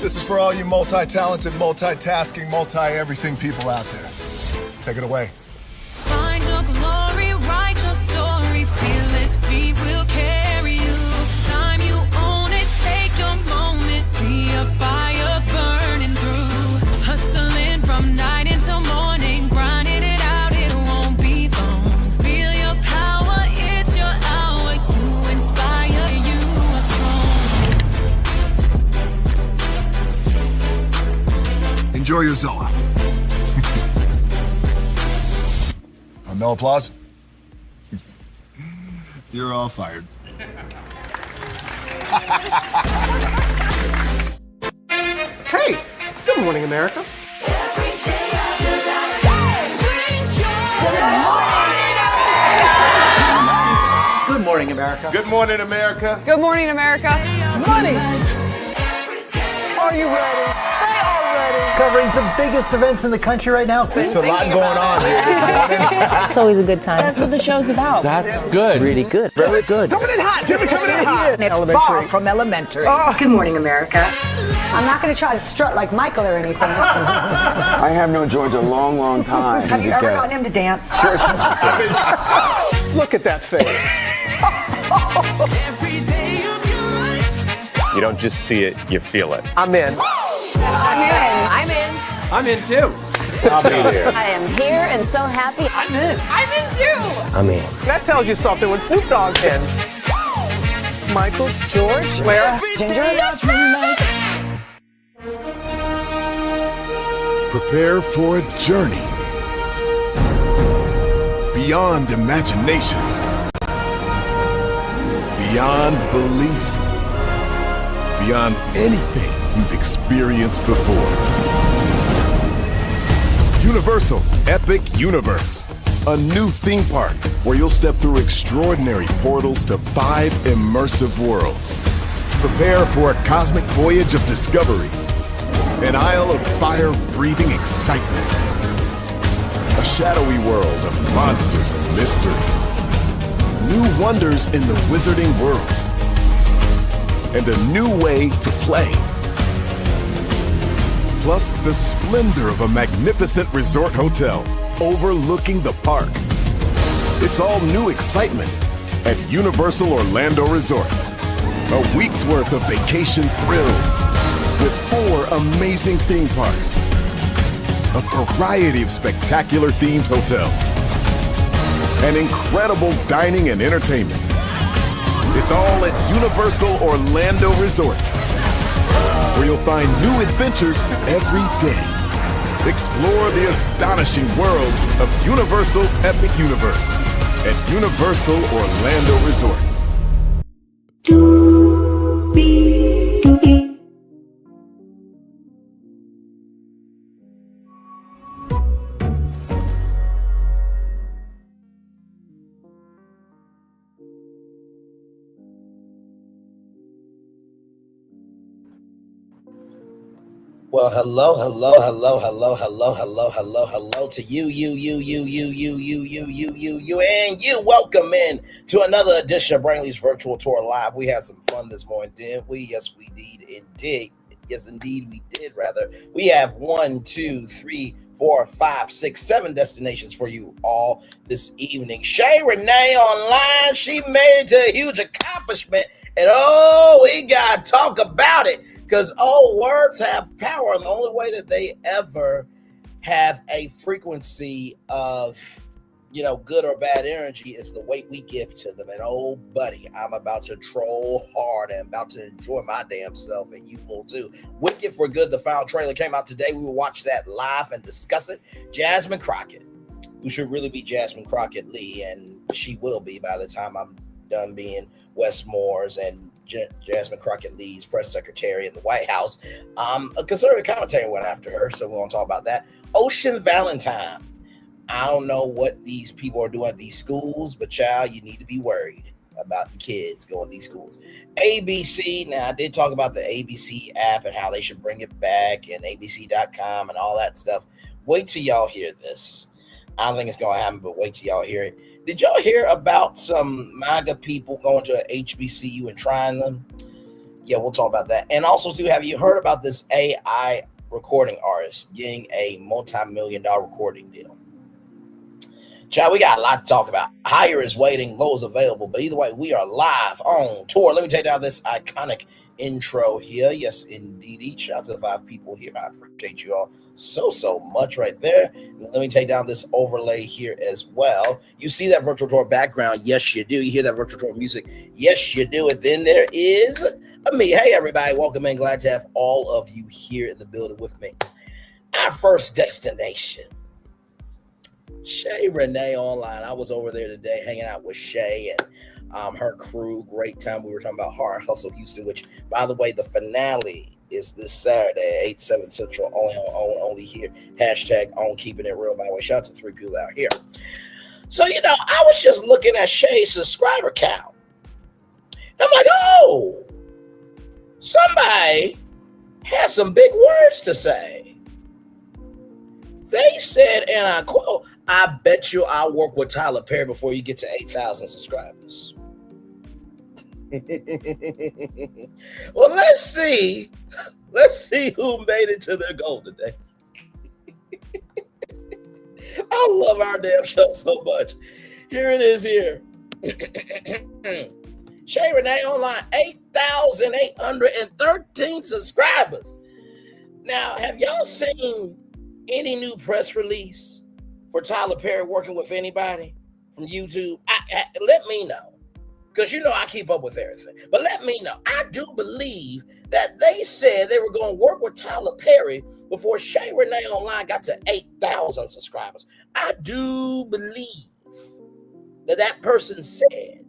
This is for all you multi-talented, multitasking, multi-everything people out there. Take it away. Find your glory, write your story, fearless feet will carry you. Time you own it, take your moment, be a fire burning through. Hustling from night until morning, grinding it out, it won't be long. Feel your power, it's your hour, you inspire, you are strong. Enjoy your Zoa. No applause? You're all fired. Hey, good morning, America. Good morning, America. Good morning, America. Good morning, America. Money. Are you ready? They are ready. Covering the biggest events in the country right now. There's a lot going on here this morning. It's always a good time. That's what the show's about. That's good. Really good. Very good. Coming in hot. Jimmy coming in hot. It's far from elementary. Good morning, America. I'm not going to try to strut like Michael or anything. I have known George a long, long time. Have you ever gotten him to dance? Look at that face. You don't just see it, you feel it. I'm in. I'm in. I'm in too. I'll be there. I am here and so happy. I'm in. I'm in too. I'm in. That tells you something when Snoop Dogg's in. Michael, George, where? Ginger. Prepare for a journey beyond imagination, beyond belief, beyond anything you've experienced before. Universal Epic Universe, a new theme park where you'll step through extraordinary portals to 5 immersive worlds. Prepare for a cosmic voyage of discovery, an isle of fire-breathing excitement, a shadowy world of monsters and mystery, new wonders in the wizarding world, and a new way to play. Plus the splendor of a magnificent resort hotel overlooking the park. It's all new excitement at Universal Orlando Resort. A week's worth of vacation thrills with 4 amazing theme parks, a variety of spectacular themed hotels, and incredible dining and entertainment. It's all at Universal Orlando Resort, where you'll find new adventures every day. Explore the astonishing worlds of Universal Epic Universe at Universal Orlando Resort. Well, hello to you, and you. Welcome in to another edition of Brainley's Virtual Tour Live. We had some fun this morning, didn't we? Yes, we did. Yes, indeed, we did. Rather, we have 1, 2, 3, 4, 5, 6, 7 destinations for you all this evening. Shay Renee online. She made it to a huge accomplishment, and we gotta talk about it. Because words have power, and the only way that they ever have a frequency of, good or bad energy is the weight we give to them. And buddy, I'm about to troll hard and about to enjoy my damn self, and you will too. Wicked for Good, the final trailer came out today. We will watch that live and discuss it. Jasmine Crockett, who should really be Jasmine Crockett Lee, and she will be by the time I'm done being Wes Moore's and Jasmine Crockett Lee's press secretary in the White House. A conservative commentator went after her, so we're going to talk about that. Ocean Valentine. I don't know what these people are doing at these schools, but child, you need to be worried about the kids going to these schools. ABC. Now, I did talk about the ABC app and how they should bring it back, and abc.com and all that stuff. Wait till y'all hear this. I don't think it's going to happen, but wait till y'all hear it. Did y'all hear about some MAGA people going to a HBCU and trying them? Yeah, we'll talk about that. And also, too, have you heard about this AI recording artist getting a multi-million-dollar recording deal? Child, we got a lot to talk about. Higher is waiting, low is available. But either way, we are live on tour. Let me take down this iconic intro here. Yes, indeed. Shout out to the 5 people here. I appreciate you all so much right there. Let me take down this overlay here as well. You see that virtual tour background? Yes, you do. You hear that virtual tour music? Yes, you do. And then there is me. Hey, everybody. Welcome in. Glad to have all of you here in the building with me. Our first destination, Shay Renee online. I was over there today hanging out with Shay and her crew. Great time. We were talking about Hard Hustle Houston, which, by the way, the finale is this Saturday, 8, 7 Central, only here. Hashtag on keeping it real, by the way. Shout out to 3 people out here. So, I was just looking at Shay's subscriber count. I'm like, oh, somebody has some big words to say. They said, and I quote, I bet you I'll work with Tyler Perry before you get to 8,000 subscribers. Well, let's see who made it to their goal today. I love our damn show so much. Here it is here. Shay Renee online, 8,813 subscribers. Now, have y'all seen any new press release for Tyler Perry working with anybody from YouTube? Let me know. Because I keep up with everything. But let me know. I do believe that they said they were going to work with Tyler Perry before Shay Renee online got to 8,000 subscribers. I do believe that person said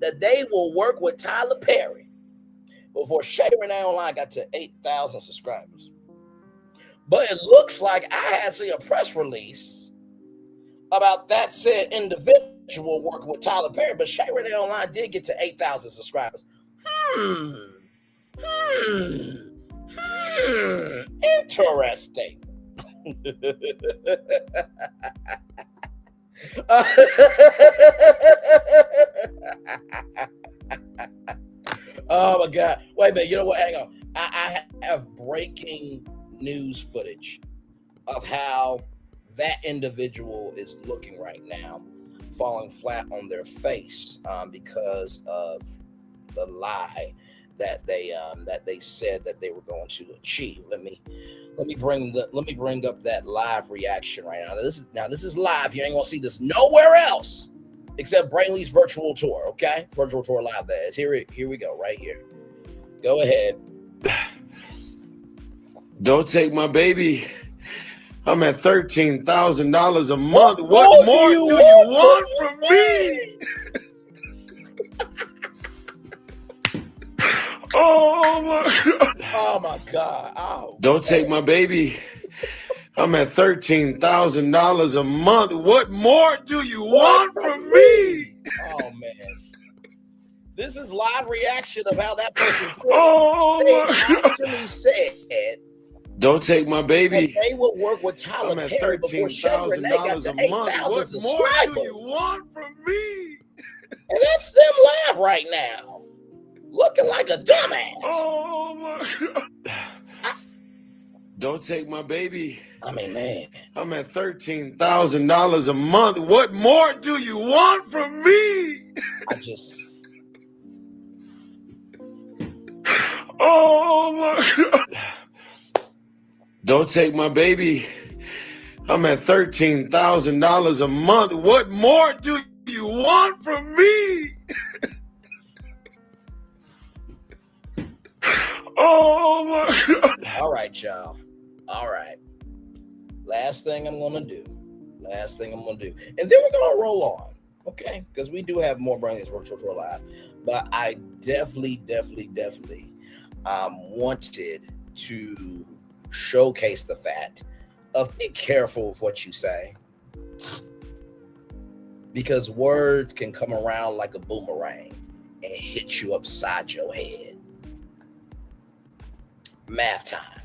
that they will work with Tyler Perry before Shay Renee online got to 8,000 subscribers. But it looks like I had seen a press release about that said individual working with Tyler Perry, but Shay Renee online did get to 8,000 subscribers. Interesting. Oh my God. Wait a minute. You know what? Hang on. I have breaking news footage of how that individual is looking right now, falling flat on their face because of the lie that they said that they were going to achieve. Let me bring up that live reaction right now. This is live. You ain't gonna see this nowhere else except Brainley's virtual tour. Okay, virtual tour live. That is here we go right here. Go ahead. Don't take my baby. I'm at $13,000 a month. What more do you want from me? Oh my God. Oh, don't take my baby. I'm at $13,000 a month. What more do you want from me? Oh man. This is live reaction of how that person actually said. Don't take my baby. They will work with Tyler Perry before Shay Renee got to 8,000 subscribers. What more do you want from me? And that's them live right now, looking like a dumbass. Oh my God. Don't take my baby. I mean, man. I'm at $13,000 a month. What more do you want from me? Oh my God. Don't take my baby. I'm at $13,000 a month. What more do you want from me? Oh my God. All right, y'all. All right. Last thing I'm going to do. And then we're going to roll on. Okay? Because we do have more Brainley's Virtual Tour Live. But I definitely wanted to showcase the fact of be careful with what you say, because words can come around like a boomerang and hit you upside your head. Math time.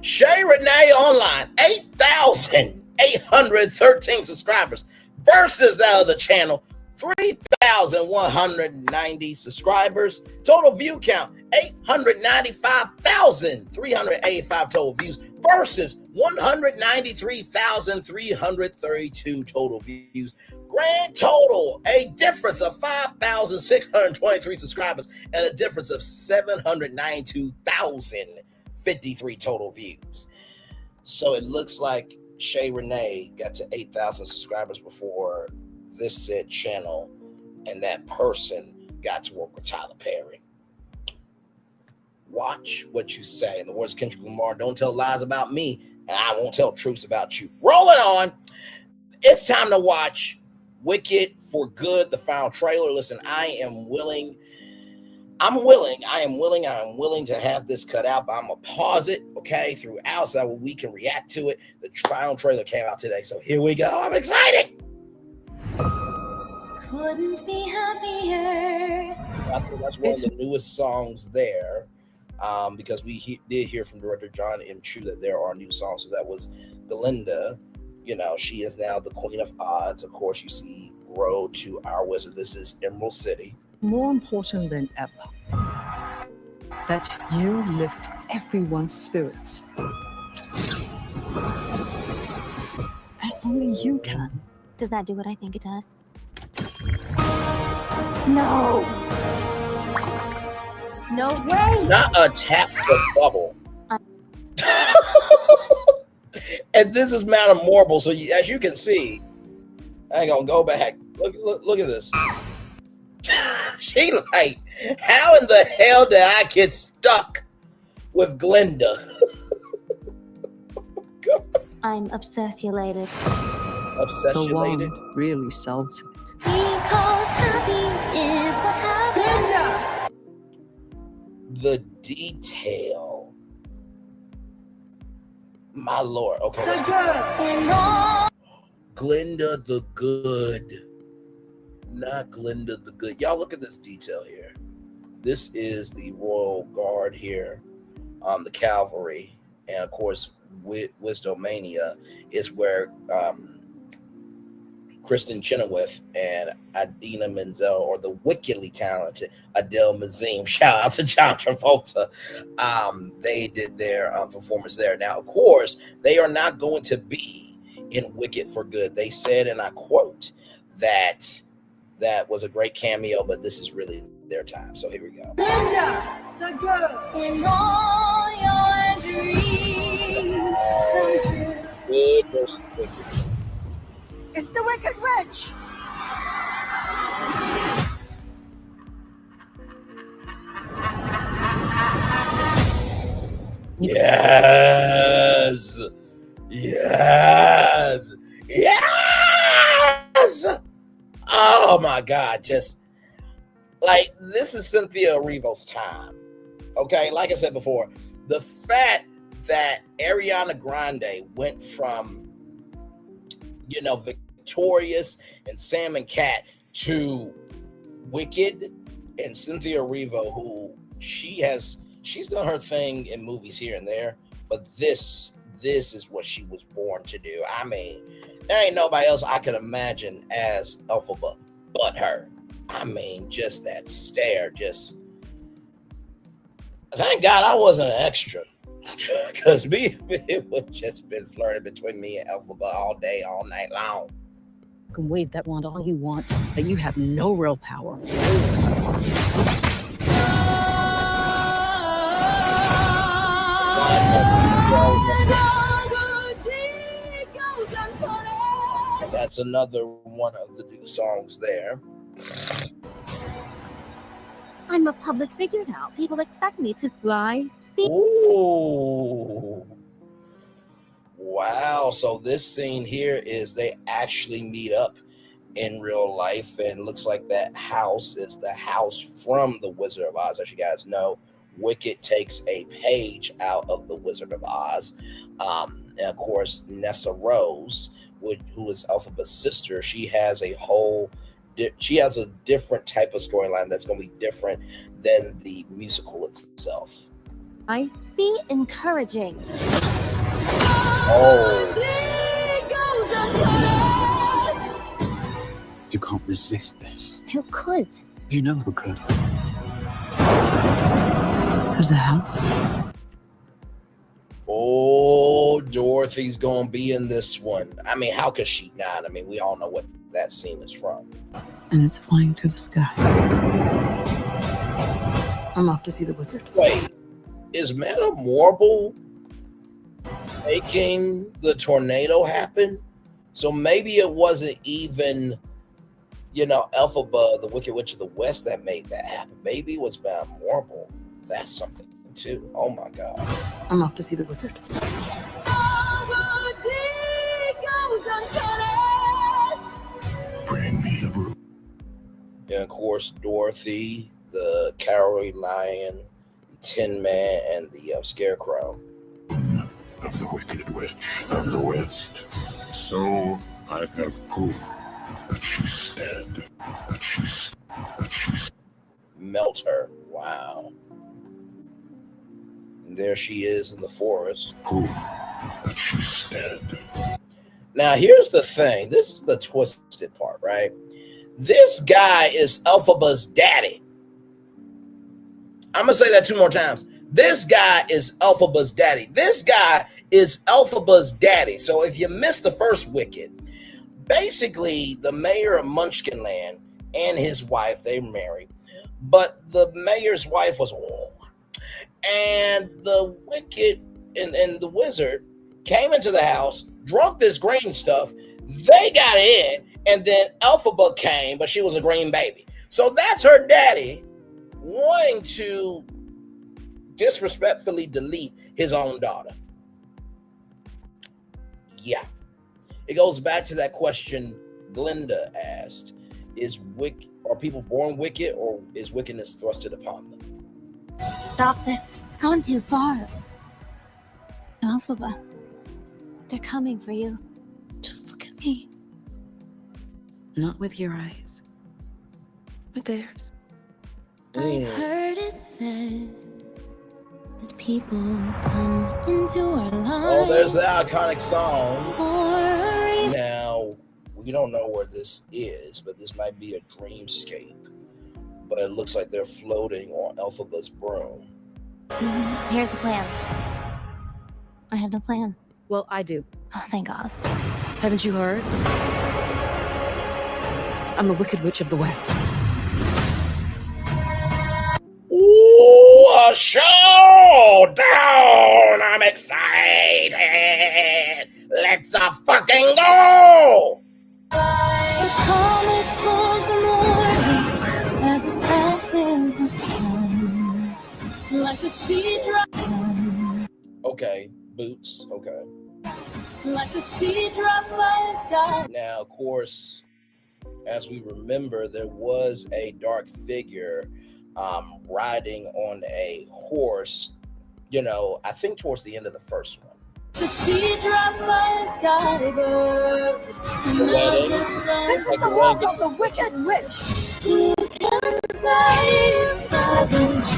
Shay Renee online, 8,813 subscribers versus that other channel, 3,190 subscribers. Total view count, 895,385 total views versus 193,332 total views. Grand total, a difference of 5,623 subscribers and a difference of 792,053 total views. So it looks like Shay Renee got to 8,000 subscribers before this said channel, and that person got to work with Tyler Perry. Watch what you say. In the words of Kendrick Lamar, don't tell lies about me, and I won't tell truths about you. Rolling on. It's time to watch Wicked for Good, the final trailer. Listen, I am willing to have this cut out, but I'm gonna pause it, okay, throughout so that we can react to it. The final trailer came out today, so here we go. I'm excited. Couldn't be happier. That's one of the newest songs there, because we did hear from director John M. Chu that there are new songs. So that was Belinda. You know, she is now the Queen of Odds. Of course, you see Road to Our Wizard. This is Emerald City. More important than ever, that you lift everyone's spirits. As only you can. Does that do what I think it does? No. No way. Not a tap to bubble. And this is Mount Marble, so as you can see, I ain't gonna go back. Look at this. She like, how in the hell did I get stuck with Glinda? I'm obsessulated. The one really sells it. Because happy is what happens. The detail. My Lord. Okay. The good. Glinda the Good. Not Glinda the Good. Y'all look at this detail here. This is the Royal Guard here, the Cavalry, and of course, Wisdomania is where Kristen Chenoweth and Idina Menzel, or the wickedly talented Adele Mazim, shout out to John Travolta, they did their performance there. Now, of course, they are not going to be in Wicked for Good. They said, and I quote, that was a great cameo, but this is really their time. So here we go. Linda, the good. And all your dreams come true. Good versus wicked. It's the Wicked Witch. Yes. Yes. Yes. Oh my God. Just like, this is Cynthia Erivo's time. Okay. Like I said before, the fact that Ariana Grande went from, you know, Victorious and Sam and Cat to Wicked, and Cynthia Erivo, who she's done her thing in movies here and there, but this is what she was born to do. I mean, there ain't nobody else I could imagine as Elphaba but her. I mean, just that stare, just thank God I wasn't an extra, because it would just been flirting between me and Elphaba all day, all night long. You can wave that wand all you want, but you have no real power. That's another one of the new songs there. I'm a public figure now. People expect me to fly. Ooh. Wow. So this scene here is they actually meet up in real life, and looks like that house is the house from the Wizard of Oz. As you guys know, Wicked takes a page out of the Wizard of Oz. And of course, Nessa Rose, who is Elphaba's sister, she has a different type of storyline that's going to be different than the musical itself. I be encouraging. Oh. You can't resist this. Who could? You know who could. There's a house. Oh, Dorothy's gonna be in this one. I mean, how could she not? I mean, we all know what that scene is from. And it's flying through the sky. I'm off to see the wizard. Wait, is Madame Warble making the tornado happen? So maybe it wasn't even, Elphaba, the Wicked Witch of the West, that made that happen. Maybe it was Madame Warble. That's something too. Oh my God. I'm off to see the wizard. Bring me the room. And of course, Dorothy, the Cowardly Lion, the Tin Man, and the Scarecrow. Of the Wicked Witch of the West. So I have proof that she's dead. That she's Melt her. Wow. And there she is in the forest. proof that she's dead. Now, here's the thing. This is the twisted part, right? This guy is Elphaba's daddy. I'm going to say that 2 more times. This guy is Elphaba's daddy. This guy is Elphaba's daddy. So if you missed the first Wicked, basically the mayor of Munchkinland and his wife, they married. But the mayor's wife was a whore. And the Wicked and the wizard came into the house, drunk this green stuff. They got in, and then Elphaba came, but she was a green baby. So that's her daddy wanting to disrespectfully delete his own daughter. Yeah. It goes back to that question Glenda asked. Are people born wicked, or is wickedness thrusted upon them? Stop this. It's gone too far. Elphaba, they're coming for you. Just look at me. Not with your eyes, with theirs. I've heard it said that people come into our lives. Oh, there's the iconic song. Now, we don't know where this is, but this might be a dreamscape. But it looks like they're floating on Elphaba's broom. Here's the plan. I have no plan. Well, I do. Oh, thank God. Haven't you heard? I'm the Wicked Witch of the West. Ooh, a showdown! I'm excited! Let's fucking go! The comet pulls the morning as it passes the sun, like a seed drop. Okay, boots, okay. Like a seed drop by the sky. Now, of course, as we remember, there was a dark figure riding on a horse, I think towards the end of the first one. The seed drop by the sky bird. This is the world of the Wicked Witch. You can say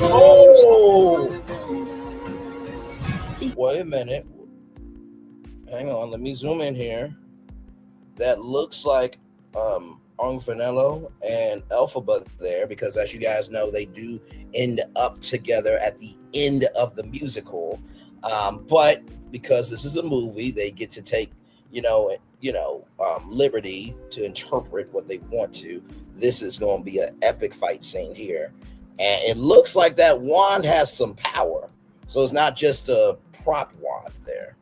Oh! Wait a minute. Hang on, let me zoom in here. That looks like Ongfanello and Elphaba there, because as you guys know, they do end up together at the end of the musical. But because this is a movie, they get to take, liberty to interpret what they want to. This is going to be an epic fight scene here. And it looks like that wand has some power. So it's not just a prop wand there.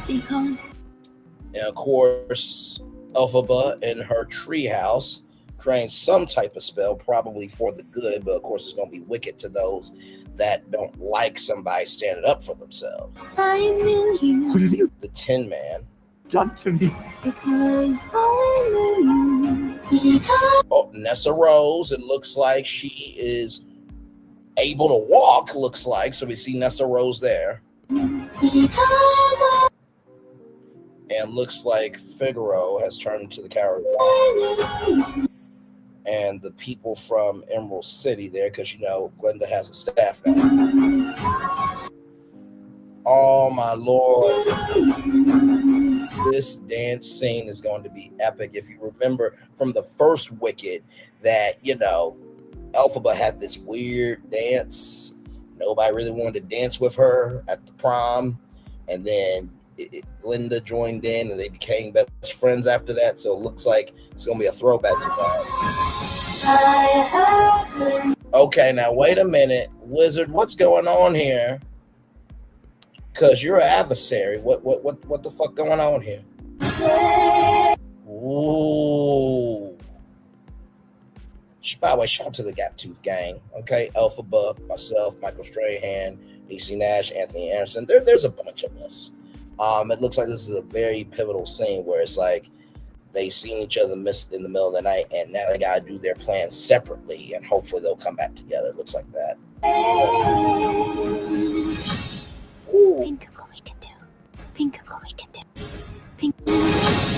Because. And of course, Elphaba in her treehouse creating some type of spell, probably for the good, but of course it's going to be wicked to those that don't like somebody standing up for themselves. I knew you. What have you The Tin Man. done to me? Because I knew you. Because. Oh, Nessa Rose, it looks like she is able to walk, looks like. So we see Nessa Rose there. Because And looks like Figaro has turned into the coward. And the people from Emerald City there, because Glenda has a staff now. Oh my Lord. this dance scene is going to be epic. If you remember from the first Wicked that, you know, Elphaba had this weird dance. Nobody really wanted to dance with her at the prom. And then Glinda joined in and they became best friends after that. So it looks like it's going to be a throwback to that. Okay, now wait a minute. Wizard, what's going on here? Because you're an adversary. What the fuck going on here? Ooh. By the way, shout out to the Gap Tooth gang. Okay, Elphaba, myself, Michael Strahan, DC Nash, Anthony Anderson. There's a bunch of us. It looks like this is a very pivotal scene where it's like they seen each other missed in the middle of the night, and now they gotta do their plans separately, and hopefully they'll come back together. It looks like that. Think of what we could do. Think of what we could do.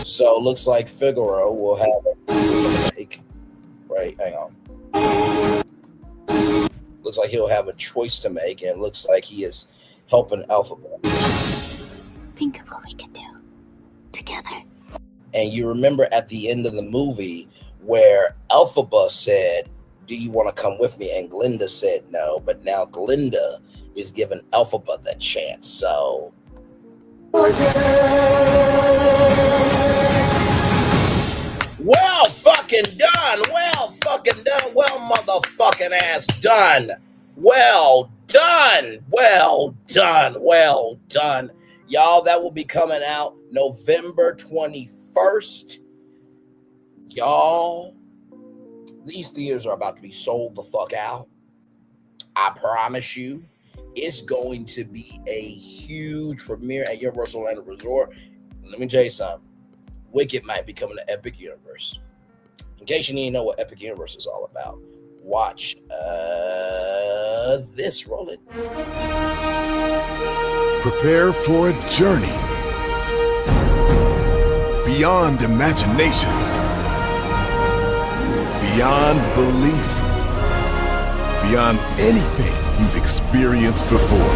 So it looks like Figaro will have a right, hang on. Looks like he'll have a choice to make, and it looks like he is helping Elphaba. Think of what we could do together. And you remember at the end of the movie where Elphaba said, "Do you want to come with me?" And Glinda said no, but now Glinda is giving Elphaba that chance. So well fucking done. Well fucking done. Well motherfucking ass done. Well done. Well done. Well done. Y'all, that will be coming out November 21st. Y'all, these theaters are about to be sold the fuck out. I promise you. It's going to be a huge premiere at Universal Orlando Resort. Let me tell you something. Wicked might be coming to Epic Universe. In case you need to know what Epic Universe is all about, watch this. Roll it. Prepare for a journey beyond imagination, beyond belief, beyond anything you've experienced before.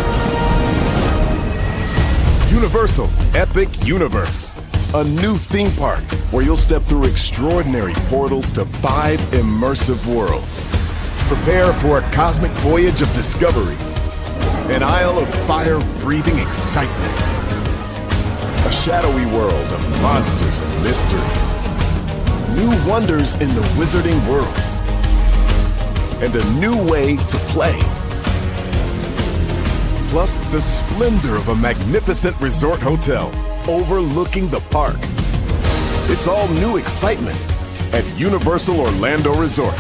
Universal Epic Universe, a new theme park where you'll step through extraordinary portals to 5 immersive worlds. Prepare for a cosmic voyage of discovery, an isle of fire-breathing excitement, a shadowy world of monsters and mystery, new wonders in the wizarding world, and a new way to play. Plus the splendor of a magnificent resort hotel overlooking the park. It's all new excitement at Universal Orlando Resort.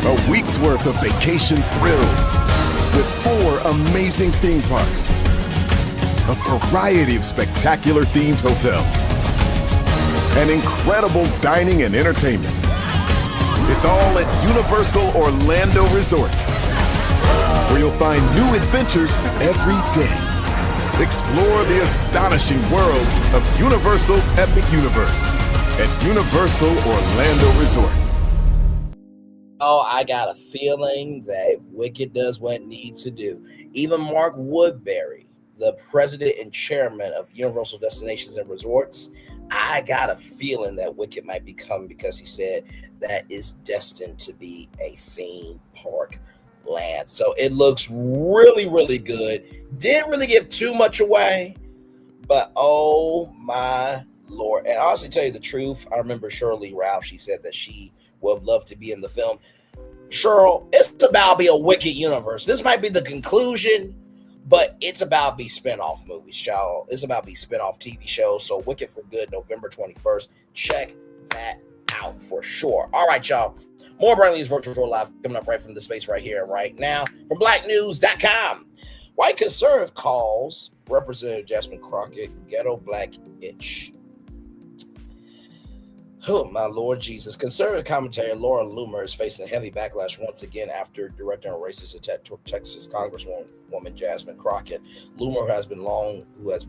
A week's worth of vacation thrills with 4 amazing theme parks, a variety of spectacular themed hotels, and incredible dining and entertainment. It's all at Universal Orlando Resort, where you'll find new adventures every day. Explore the astonishing worlds of Universal Epic Universe at Universal Orlando Resort. Oh, I got a feeling that Wicked does what it needs to do. Even Mark Woodbury, the president and chairman of Universal Destinations and Resorts, I got a feeling that Wicked might be coming because he said that is destined to be a theme park land. So it looks really, really good. Didn't really give too much away, but oh my Lord. And honestly, tell you the truth, I remember Shirley Ralph, she said that she would have loved to be in the film. Cheryl, it's about to be a Wicked universe. This might be the conclusion, but it's about to be spinoff movies, y'all. It's about to be spinoff TV shows. So Wicked for Good, November 21st. Check that out for sure. All right, y'all. More Brantley's Virtual Tour Live coming up right from the space right here and right now from blacknews.com. White conservative calls Representative Jasmine Crockett ghetto black itch. Oh, my Lord Jesus. Conservative commentator Laura Loomer is facing heavy backlash once again after directing a racist attack toward Texas Congresswoman Jasmine Crockett. Loomer who has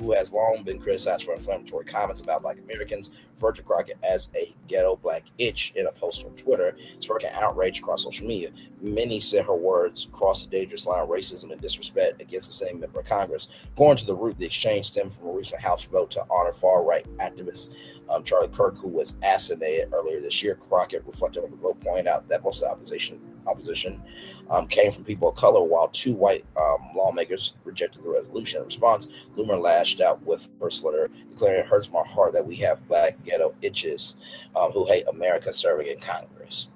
who has long been criticized for inflammatory comments about Black Americans, referred to Crockett as a ghetto black itch in a post on Twitter, sparking outrage across social media. Many said her words crossed a dangerous line of racism and disrespect against the same member of Congress. Going to the root, the exchange stemmed from a recent House vote to honor far-right activist Charlie Kirk, who was assassinated earlier this year. Crockett reflected on the vote, pointing out that most of the opposition came from people of color, while two white lawmakers rejected the resolution. In response, Loomer lashed out with her slur, declaring, "It hurts my heart that we have black ghetto itches who hate America serving in Congress."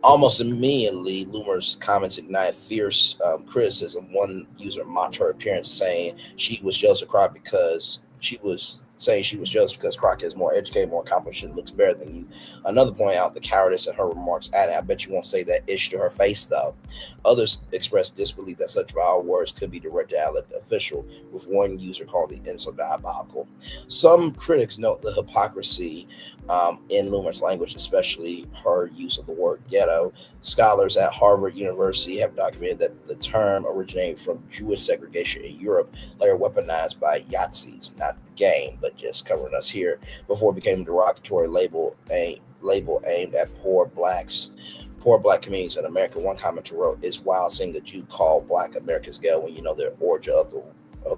Almost immediately, Loomer's comments ignited fierce criticism. One user mocked her appearance, saying she was jealous of Crockett because Crockett is more educated, more accomplished, and looks better than you. Another pointed out the cowardice in her remarks, adding, "I bet you won't say that ish to her face, though." Others expressed disbelief that such vile words could be directed at an official, with one user called the insult diabolical. Some critics note the hypocrisy in Loomer's language, especially her use of the word ghetto. Scholars at Harvard University have documented that the term originated from Jewish segregation in Europe, later weaponized by Yazidis, not the game, but just covering us here, before it became a derogatory label aimed at poor black communities in America. One commenter wrote, "It's wild seeing a Jew call Black Americans ghetto when you know the origin of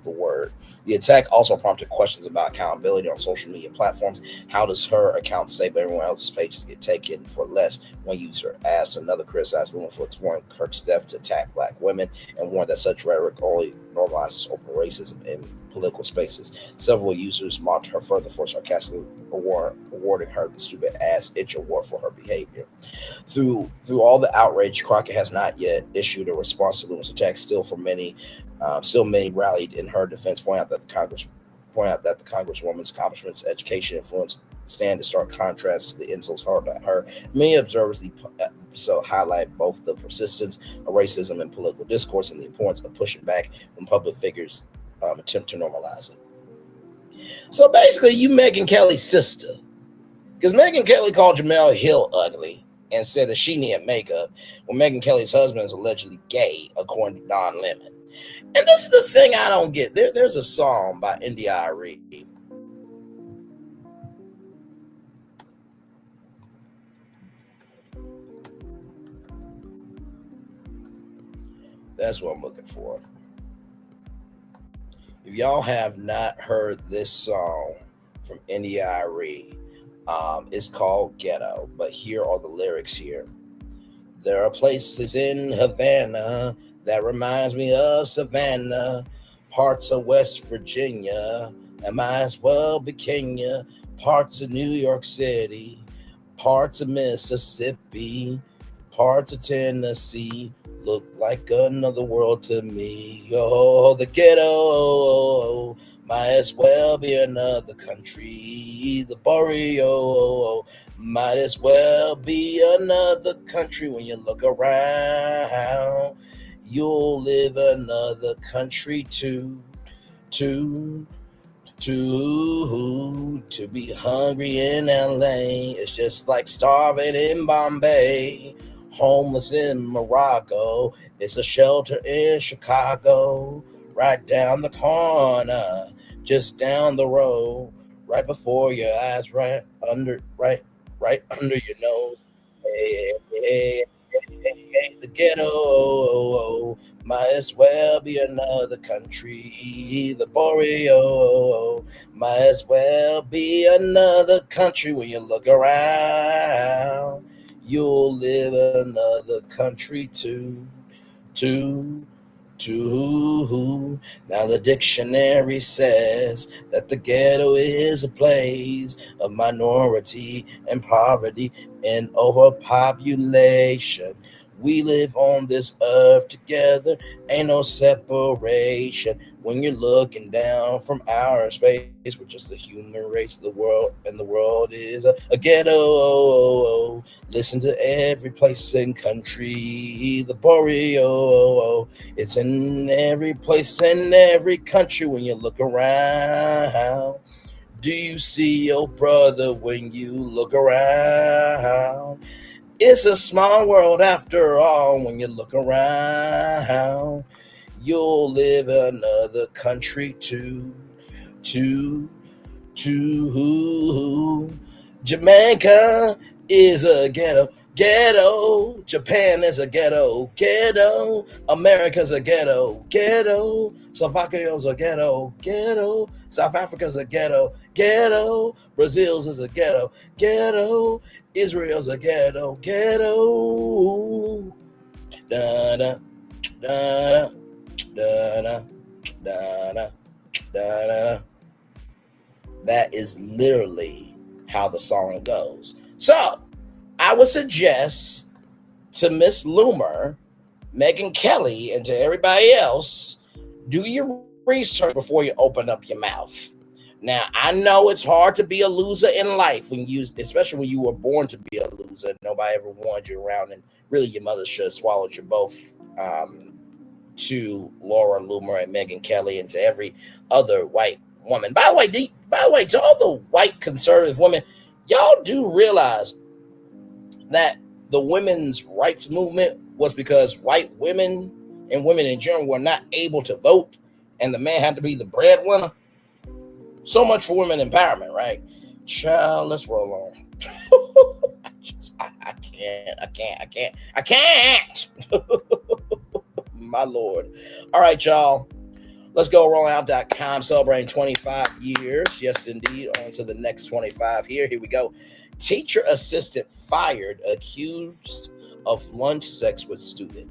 the word." The attack also prompted questions about accountability on social media platforms. How does her account stay, but everyone else's pages get taken for less? One user asked. Another criticized Loomer for exploring Kirk's death to attack Black women and warned that such rhetoric only normalizes open racism in political spaces. Several users mocked her further for sarcastically awarding her the stupid ass itch award for her behavior. Through all the outrage, Crockett has not yet issued a response to Loomer's attack. Still many rallied in her defense, point out that the Congresswoman's accomplishments, education, influence stand in stark contrast to the insults hurled at her. Many observers so highlight both the persistence of racism in political discourse and the importance of pushing back when public figures attempt to normalize it. So basically, you Megyn Kelly's sister, because Megyn Kelly called Jamel Hill ugly and said that she needed makeup, when Megyn Kelly's husband is allegedly gay, according to Don Lemon. And this is the thing I don't get. There's a song by N.D.I.R.E. That's what I'm looking for. If y'all have not heard this song from N.D.I.R.E., it's called Ghetto, but here are the lyrics here. "There are places in Havana that reminds me of Savannah, parts of West Virginia, and might as well be Kenya, parts of New York City, parts of Mississippi, parts of Tennessee, look like another world to me. Oh, the ghetto might as well be another country. The barrio might as well be another country. When you look around, you'll live another country too. To be hungry in LA is just like starving in Bombay. Homeless in Morocco, it's a shelter in Chicago. Right down the corner, just down the road, right before your eyes, right under your nose. Hey, the ghetto might as well be another country. The barrio might as well be another country. When you look around, you'll live another country too. Now the dictionary says that the ghetto is a place of minority and poverty and overpopulation. We live on this earth together, ain't no separation. When you're looking down from outer space, we're just the human race of the world, and the world is a ghetto. Listen to every place and country, the barrio. It's in every place and every country. When you look around, do you see your brother when you look around? It's a small world after all. When you look around, You'll live another country too. Jamaica is a ghetto. Japan is a ghetto. America's a ghetto. Slovakia's a ghetto. South Africa's a ghetto. Brazil's is a ghetto. Israel's a ghetto. Da da da da da da. That is literally how the song goes. So I would suggest to Miss Loomer, Megyn Kelly, and to everybody else, do your research before you open up your mouth. Now, I know it's hard to be a loser in life, especially when you were born to be a loser. Nobody ever wanted you around, and really your mother should have swallowed you both. To Laura Loomer and Megyn Kelly, and to every other white woman. By the way, to all the white conservative women, y'all do realize that the women's rights movement was because white women and women in general were not able to vote, and the man had to be the breadwinner. So much for women empowerment, right? Child, let's roll on. I can't. My Lord. All right, y'all. Let's go rollingout.com, celebrating 25 years. Yes, indeed. On to the next 25 here. Here we go. Teacher assistant fired, accused of lunch sex with student.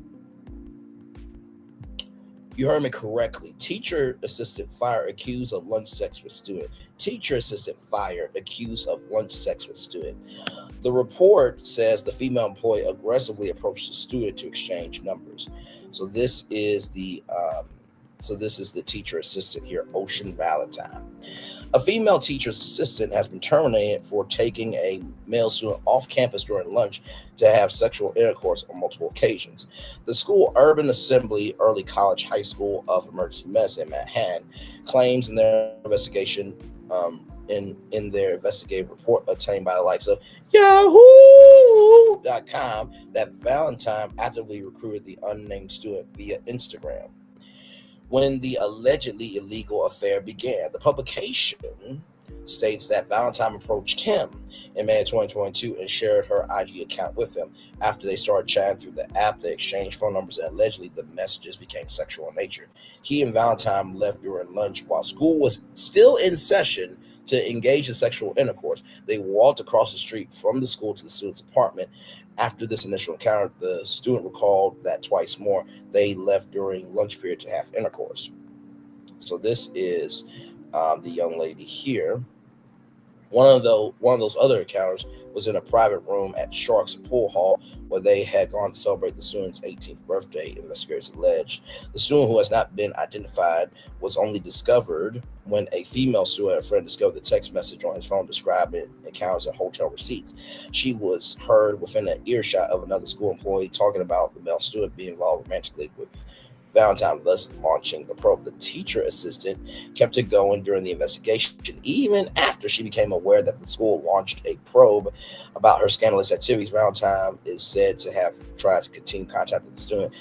You heard me correctly. Teacher assistant fired, accused of lunch sex with student. Teacher assistant fired, accused of lunch sex with student. The report says the female employee aggressively approached the student to exchange numbers. So this is the teacher assistant here, Ocean Valentine. A female teacher's assistant has been terminated for taking a male student off campus during lunch to have sexual intercourse on multiple occasions. The school Urban Assembly Early College High School of Emergency Medicine in Manhattan claims in their investigation, in their investigative report obtained by the likes of Yahoo.com, that Valentine actively recruited the unnamed student via Instagram. When the allegedly illegal affair began, the publication states that Valentine approached him in May of 2022 and shared her IG account with him. After they started chatting through the app, they exchanged phone numbers, and allegedly the messages became sexual in nature. He and Valentine left during lunch while school was still in session to engage in sexual intercourse. They walked across the street from the school to the student's apartment. After this initial encounter, the student recalled that twice more they left during lunch period to have intercourse. So this is the young lady here. One of those other encounters was in a private room at Sharks Pool Hall, where they had gone to celebrate the student's 18th birthday, investigators alleged. The student, who has not been identified, was only discovered when a female student and a friend discovered the text message on his phone describing encounters and hotel receipts. She was heard within an earshot of another school employee talking about the male student being involved romantically with Valentine, thus launching the probe. The teacher assistant kept it going during the investigation, even after she became aware that the school launched a probe about her scandalous activities. Valentine is said to have tried to continue contact with the student,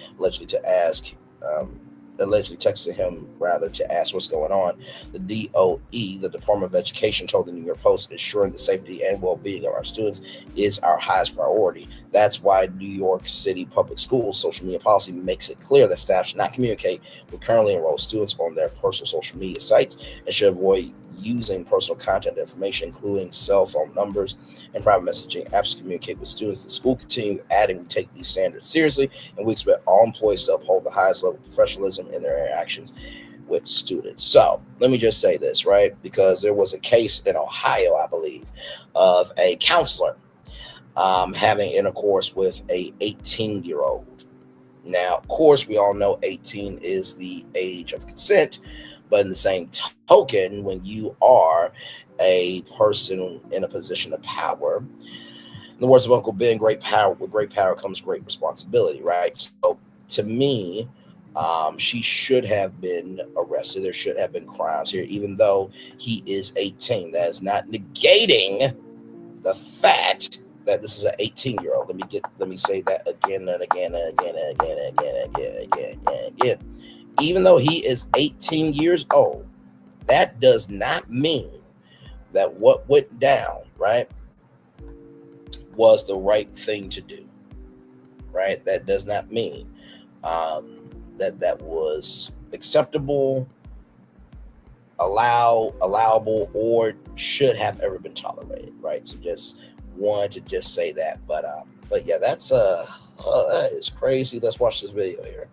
allegedly texted him to ask what's going on. The DOE, the Department of Education, told the New York Post, ensuring the safety and well-being of our students is our highest priority. That's why New York City Public Schools social media policy makes it clear that staff should not communicate with currently enrolled students on their personal social media sites and should avoid using personal contact information, including cell phone numbers and private messaging apps, to communicate with students. The school continued adding, we take these standards seriously, and we expect all employees to uphold the highest level of professionalism in their interactions with students. So let me just say this, right? Because there was a case in Ohio, I believe, of a counselor having intercourse with a 18-year-old. Now, of course, we all know 18 is the age of consent. But in the same token, when you are a person in a position of power, in the words of Uncle Ben, with great power comes great responsibility, right? So to me, she should have been arrested. There should have been crimes here, even though he is 18. That is not negating the fact that this is an 18-year-old. Let me say that again and again and again and again and again and again and again. even though he is 18 years old, that does not mean that what went down, right, was the right thing to do, right? That does not mean that was acceptable, allowable, or should have ever been tolerated, right? So just wanted to just say that, but yeah, that's that is crazy. Let's watch this video here.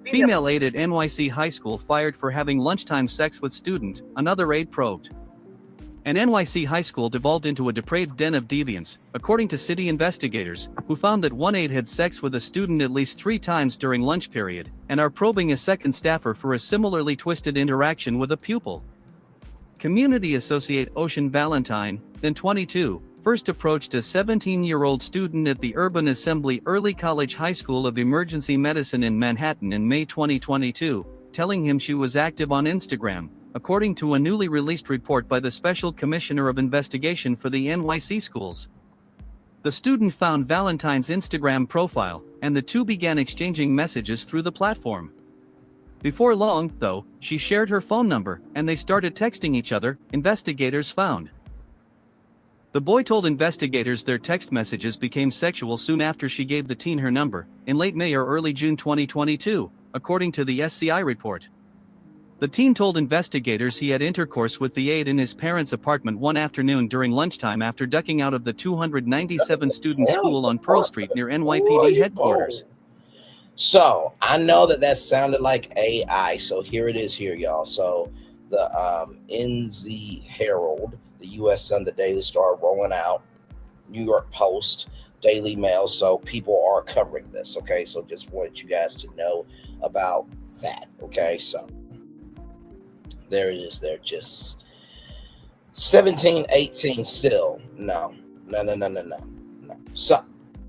Female aide at NYC high school fired for having lunchtime sex with student, another aide probed. An NYC high school devolved into a depraved den of deviance, according to city investigators, who found that one aide had sex with a student at least 3 times during lunch period, and are probing a second staffer for a similarly twisted interaction with a pupil. Community associate Ocean Valentine, then 22, first approached a 17-year-old student at the Urban Assembly Early College High School of Emergency Medicine in Manhattan in May 2022, telling him she was active on Instagram, according to a newly released report by the Special Commissioner of Investigation for the NYC schools. The student found Valentine's Instagram profile, and the two began exchanging messages through the platform. Before long, though, she shared her phone number, and they started texting each other, investigators found. The boy told investigators their text messages became sexual soon after she gave the teen her number, in late May or early June 2022, according to the SCI report. The teen told investigators he had intercourse with the aide in his parents' apartment one afternoon during lunchtime after ducking out of the 297-student school on Pearl Street near NYPD headquarters. So I know that sounded like AI. So here it is here, y'all. So the NZ Herald, the U.S. Sun, the Daily Star rolling out, New York Post, Daily Mail. So people are covering this. Okay. So just wanted you guys to know about that. Okay. So there it is. They're just 17, 18 still. No. So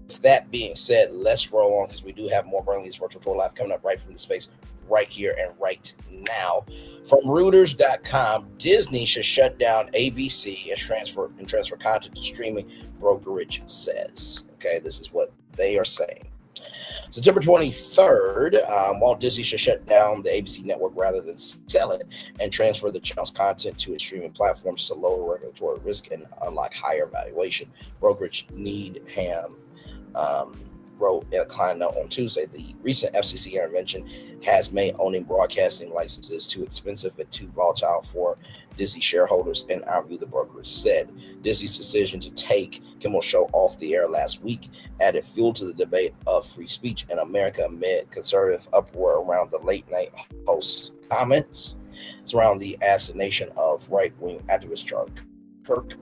with that being said, let's roll on because we do have more Burnley's Virtual Tour Live coming up right from the space right here and right now. From Reuters.com, Disney should shut down ABC and transfer content to streaming, brokerage says. Okay, this is what they are saying. September 23rd, Walt Disney should shut down the ABC network rather than sell it and transfer the channel's content to its streaming platforms to lower regulatory risk and unlock higher valuation. Brokerage Needham wrote in a client note on Tuesday, the recent FCC intervention has made owning broadcasting licenses too expensive and too volatile for Disney shareholders, in our view, the brokerage said. Disney's decision to take Kimmel's show off the air last week added fuel to the debate of free speech in America amid conservative uproar around the late-night host's comments surrounding the assassination of right-wing activist Charlie Kirk.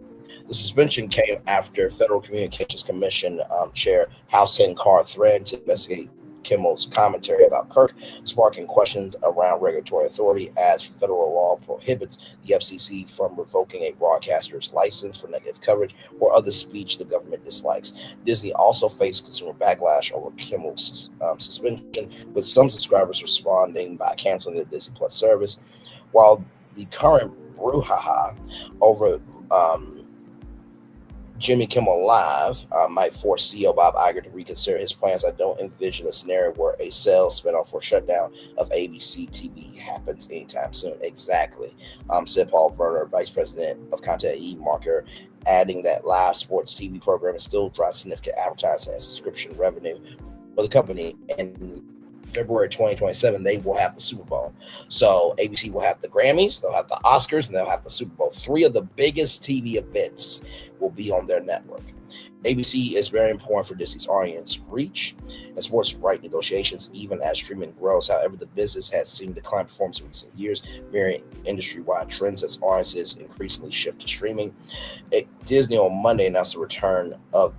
The suspension came after Federal Communications Commission Chair House Hen Carr threatened to investigate Kimmel's commentary about Kirk, sparking questions around regulatory authority as federal law prohibits the FCC from revoking a broadcaster's license for negative coverage or other speech the government dislikes. Disney also faced consumer backlash over Kimmel's suspension, with some subscribers responding by canceling their Disney Plus service, while the current brouhaha over Jimmy Kimmel Live might force CEO Bob Iger to reconsider his plans. I don't envision a scenario where a sales spinoff or shutdown of ABC TV happens anytime soon. Exactly, said Paul Werner, Vice President of Content eMarketer, adding that live sports TV programming still drives significant advertising and subscription revenue for the company. And February 2027, they will have the Super Bowl. So ABC will have the Grammys, they'll have the Oscars, and they'll have the Super Bowl. 3 of the biggest TV events will be on their network. ABC is very important for Disney's audience reach and sports right negotiations, even as streaming grows. However, the business has seen decline performance in recent years, mirroring industry-wide trends as audiences increasingly shift to streaming. Disney on Monday announced the return of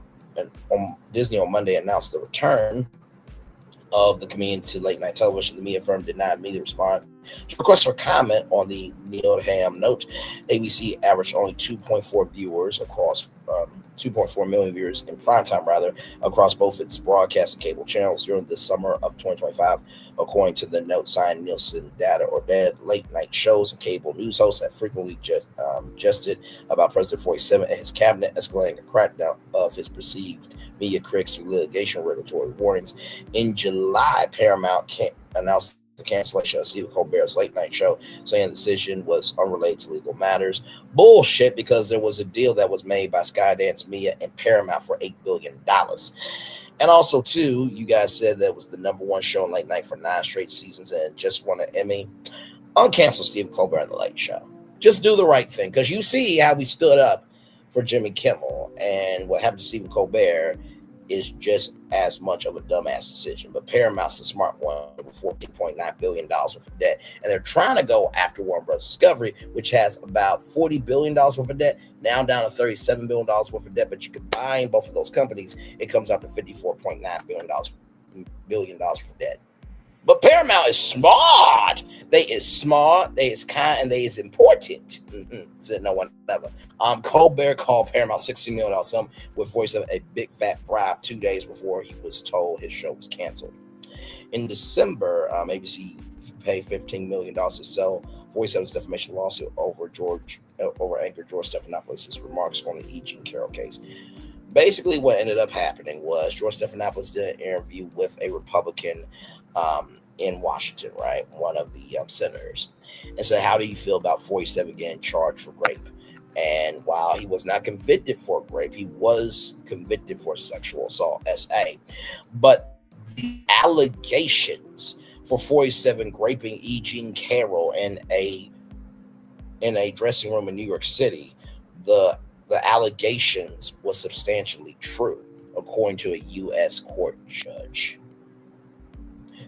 the comedian to late night television. The media firm did not immediately respond To request for comment on the Neil Ham note, ABC averaged only 2.4 viewers across 2.4 million viewers in primetime, across both its broadcast and cable channels during the summer of 2025, according to the note. Signed Nielsen data or dead late night shows and cable news hosts have frequently jested about President 47 and his cabinet, escalating a crackdown of his perceived media critics through litigation regulatory warnings. In July, Paramount announced the cancellation of Stephen Colbert's late night show, saying the decision was unrelated to legal matters. Bullshit, because there was a deal that was made by Skydance Media and Paramount for $8 billion. And also, too, you guys said that was the #1 show in late night for 9 straight seasons and just won an Emmy. Uncancel Stephen Colbert and the Late Show. Just do the right thing, because you see how we stood up for Jimmy Kimmel, and what happened to Stephen Colbert is just as much of a dumbass decision. But Paramount's the smart one with $14.9 billion worth of debt. And they're trying to go after Warner Bros. Discovery, which has about $40 billion worth of debt, now down to $37 billion worth of debt. But you combine both of those companies, it comes out to $54.9 billion worth of debt. But Paramount is smart. They is smart, they is kind, and they is important. Said no one ever. Colbert called Paramount $60 million sum with 47 a big fat bribe 2 days before he was told his show was canceled. In December, ABC paid $15 million to sell 47's defamation lawsuit over anchor George Stephanopoulos' remarks on the E. Jean Carroll case. Basically, what ended up happening was George Stephanopoulos did an interview with a Republican in Washington, right? One of the senators, and said, how do you feel about 47 getting charged for rape? And while he was not convicted for rape, he was convicted for sexual assault, SA. But the allegations for 47 raping E. Jean Carroll in a dressing room in New York City, the allegations was substantially true, according to a U.S. court judge.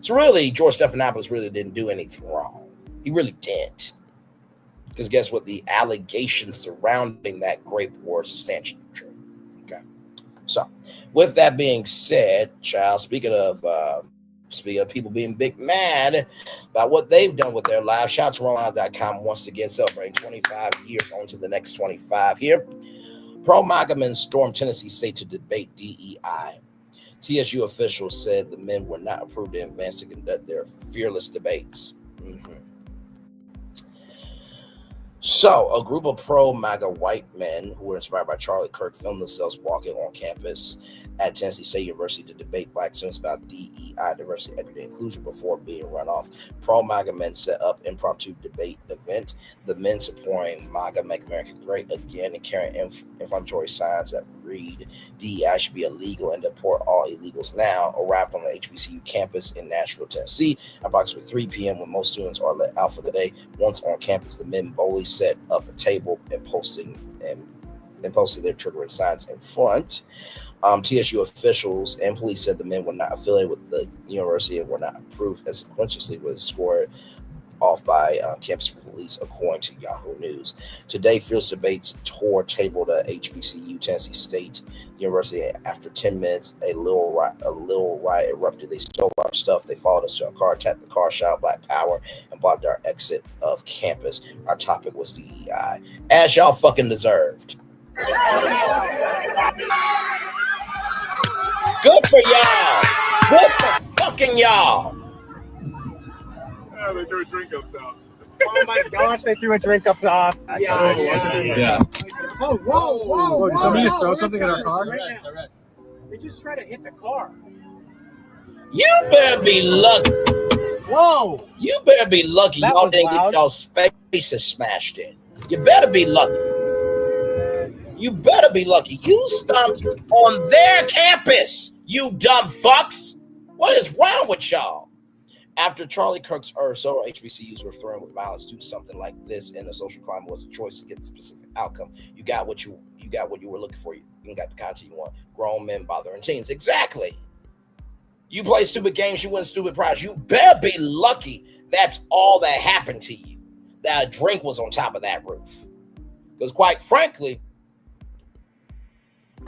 So really, George Stephanopoulos really didn't do anything wrong. He really didn't. Because guess what? The allegations surrounding that rape were substantially true. Okay. So, with that being said, child, speaking of people being big mad about what they've done with their lives, shout out to RollOut.com once again celebrating 25 years on to the next 25 here. Pro-MAGA men stormed Tennessee State to debate DEI. TSU officials said the men were not approved in advance to conduct their fearless debates. So, a group of pro-MAGA white men who were inspired by Charlie Kirk filmed themselves walking on campus at Tennessee State University to debate black students about DEI, diversity, equity, and inclusion before being run off. Pro-MAGA men set up impromptu debate event. The men supporting MAGA, Make America Great Again, and carrying inflammatory signs that read DEI should be illegal and deport all illegals now arrived on the HBCU campus in Nashville, Tennessee, approximately 3 p.m. when most students are let out for the day. Once on campus, the men boldly set up a table and posted their triggering signs in front. TSU officials and police said the men were not affiliated with the university and were not approved, and sequentially was escorted off by campus police, according to Yahoo News. Today, fierce debates tore tabled at HBCU Tennessee State University. After 10 minutes, a little riot erupted. They stole our stuff. They followed us to our car, attacked the car, shouted Black Power, and blocked our exit of campus. Our topic was DEI, as y'all fucking deserved. Good for y'all. Good for fucking y'all. Yeah, they threw a drink up top. Oh my gosh, they threw a drink up top. Yeah. Oh, whoa. Did somebody just throw something in our car? They just tried to hit the car. You better be lucky. Whoa. You better be lucky That y'all was didn't loud. get y'all's faces smashed in. You better be lucky. You better be lucky. You stomped on their campus, you dumb fucks. What is wrong with y'all? After Charlie Kirk's several HBCUs were threatened with violence due to something like this, and the social climate was a choice to get the specific outcome. You got what you were looking for. You got the content you want. Grown men bothering teens. Exactly. You play stupid games, you win stupid prizes. You better be lucky that's all that happened to you. That a drink was on top of that roof. Because quite frankly,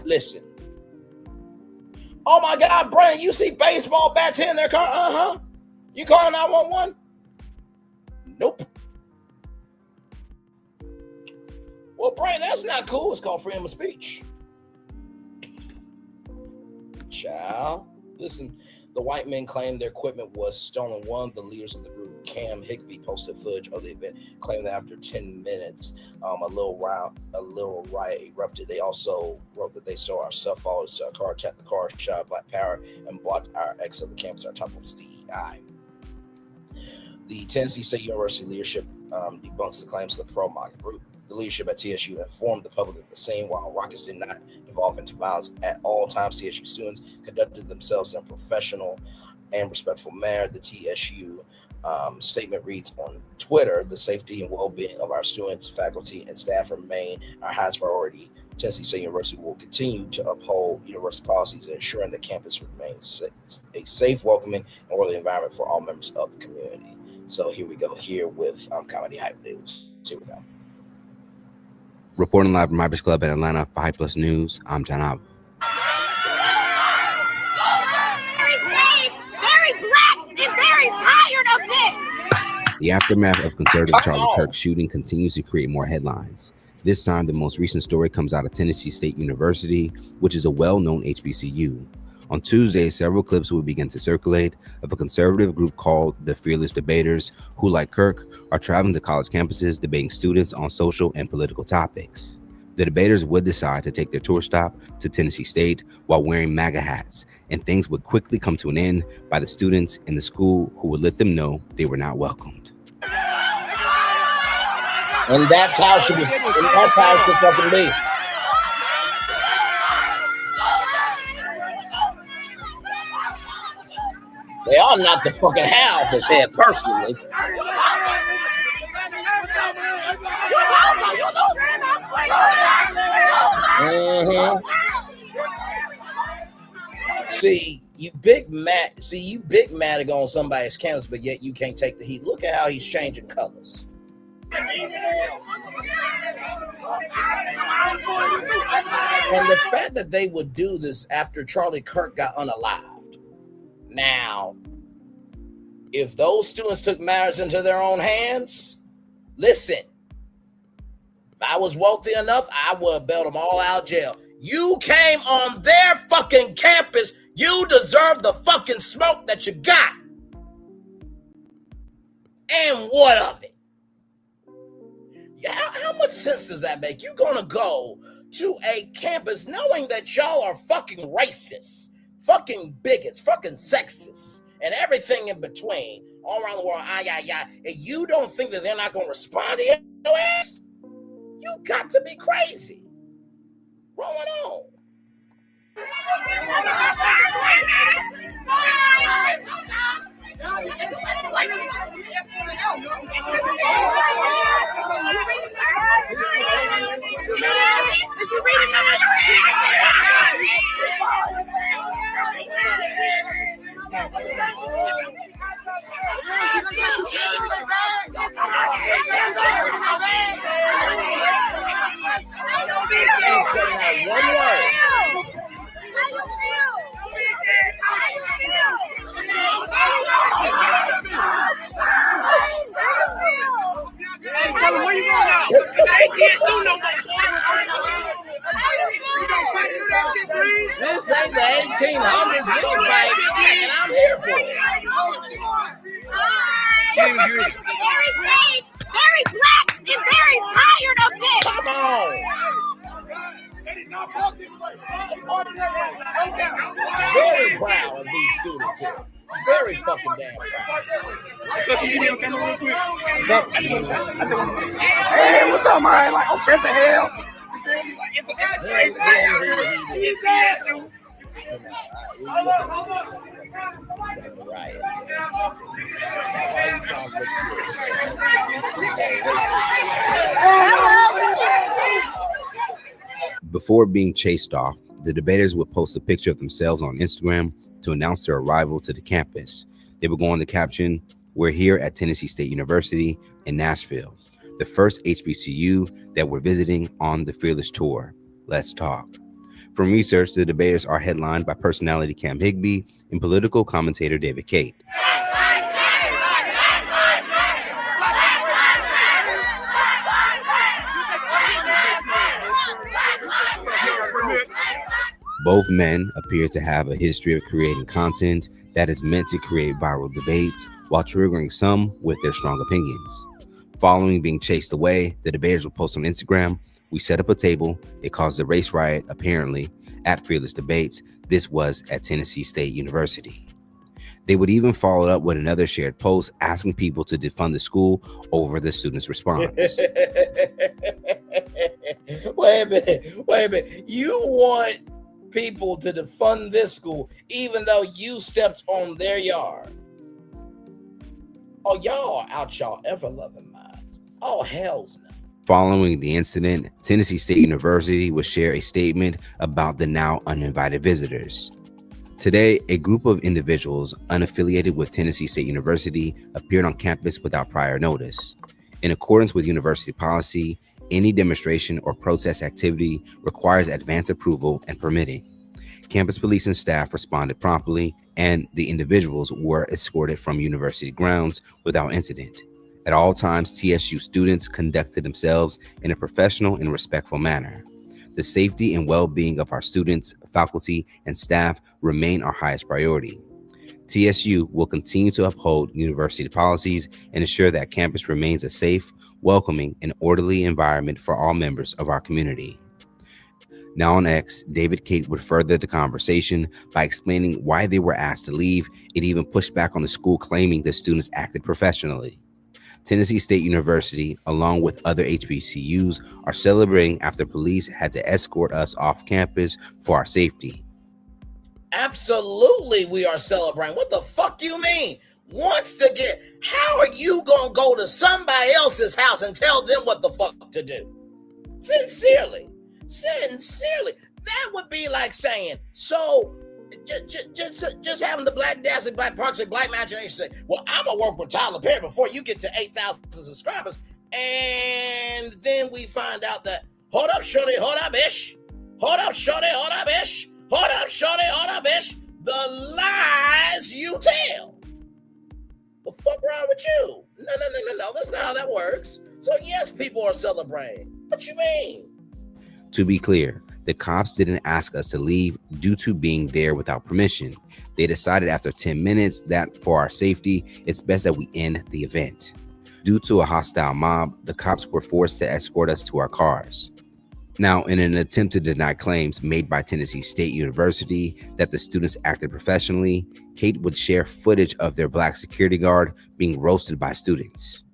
listen. Oh my God, Brandon, you see baseball bats here in their car? You calling 911? Nope. Well, Brian, that's not cool. It's called freedom of speech. Child, listen. The white men claimed their equipment was stolen. One of the leaders of the group, Cam Higby, posted footage of the event, claiming that after 10 minutes, a little riot erupted. They also wrote that they stole our stuff, followed us to our car, tapped the car, shot Black Power, and blocked our exit of the campus. Our top was DEI. The Tennessee State University leadership debunks the claims of the pro-MAGA group. The leadership at TSU informed the public at the scene while rockets did not evolve into violence at all times. TSU students conducted themselves in a professional and respectful manner. The TSU statement reads on Twitter, the safety and well-being of our students, faculty, and staff remain our highest priority. Tennessee State University will continue to uphold university policies and ensuring the campus remains a safe, welcoming, and orderly environment for all members of the community. So here we go here with Comedy Hype News. Here we go. Reporting live from Hypers Club in Atlanta for Hype Plus News, I'm John Abu. Very black and very tired of this. The aftermath of conservative Charlie Kirk shooting continues to create more headlines. This time, the most recent story comes out of Tennessee State University, which is a well-known HBCU. On Tuesday, several clips will begin to circulate of a conservative group called the Fearless Debaters, who, like Kirk, are traveling to college campuses debating students on social and political topics. The debaters would decide to take their tour stop to Tennessee State while wearing MAGA hats, and things would quickly come to an end by the students in the school who would let them know they were not welcomed. And that's how it should be. And that's how it should fucking be. They are not the fucking hell of his head personally. See, you big mad on somebody's campus, but yet you can't take the heat. Look at how he's changing colors. And the fact that they would do this after Charlie Kirk got unalived. Now, if those students took matters into their own hands, listen, if I was wealthy enough, I would have bailed them all out of jail. You came on their fucking campus. You deserve the fucking smoke that you got. And what of it? How much sense does that make? You're going to go to a campus knowing that y'all are fucking racist, fucking bigots, fucking sexists, and everything in between all around the world, and you don't think that they're not going to respond to your ass? You got to be crazy. Rolling on. Ain't saying that one word. Hey, tell him where you going now? I can't do no more. This ain't the 1800s, and I'm here for it. Very black and very tired of this. Come on. Very proud of these students here. Very fucking damn proud. Hey, what's up, man? Like, oh, that's the hell. Before being chased off, the debaters would post a picture of themselves on Instagram to announce their arrival to the campus. They would go on the caption, "We're here at Tennessee State University in Nashville, the first HBCU that we're visiting on the Fearless Tour. Let's talk." From research, the debaters are headlined by personality Cam Higby and political commentator David Cate. Both men appear to have a history of creating content that is meant to create viral debates while triggering some with their strong opinions. Following being chased away, the debaters will post on Instagram, "We set up a table. It caused a race riot, apparently, at Fearless Debates. This was at Tennessee State University." They would even follow up with another shared post asking people to defund the school over the students' response. Wait a minute. You want people to defund this school even though you stepped on their yard? Oh, y'all are out y'all ever-loving minds. Oh, hell's no. Following the incident, Tennessee State University would share a statement about the now uninvited visitors. Today, a group of individuals unaffiliated with Tennessee State University appeared on campus without prior notice. In accordance with university policy, any demonstration or protest activity requires advance approval and permitting. Campus police and staff responded promptly, and the individuals were escorted from university grounds without incident. At all times, TSU students conducted themselves in a professional and respectful manner. The safety and well-being of our students, faculty, and staff remain our highest priority. TSU will continue to uphold university policies and ensure that campus remains a safe, welcoming, and orderly environment for all members of our community. Now on X, David Kate would further the conversation by explaining why they were asked to leave and even pushed back on the school, claiming the students acted professionally. Tennessee State University, along with other HBCU'S, are celebrating after police had to escort us off campus for our safety. Absolutely, we are celebrating. What the fuck you mean? How are you gonna go to somebody else's house and tell them what the fuck to do? Sincerely, that would be like saying, so just having the Black Dazzling, Black Parks, and Black Imagination say, well, I'm gonna work with Tyler Perry before you get to 8,000 subscribers, and then we find out that, hold up, shorty, hold up, ish, hold up, shorty, hold up, ish, hold up, shorty, hold up, ish, the lies you tell. The fuck wrong with you? No, that's not how that works. So yes, people are celebrating. What you mean? To be clear, the cops didn't ask us to leave due to being there without permission. They decided after 10 minutes that for our safety, it's best that we end the event. Due to a hostile mob, the cops were forced to escort us to our cars. Now, in an attempt to deny claims made by Tennessee State University that the students acted professionally, Kate would share footage of their Black security guard being roasted by students.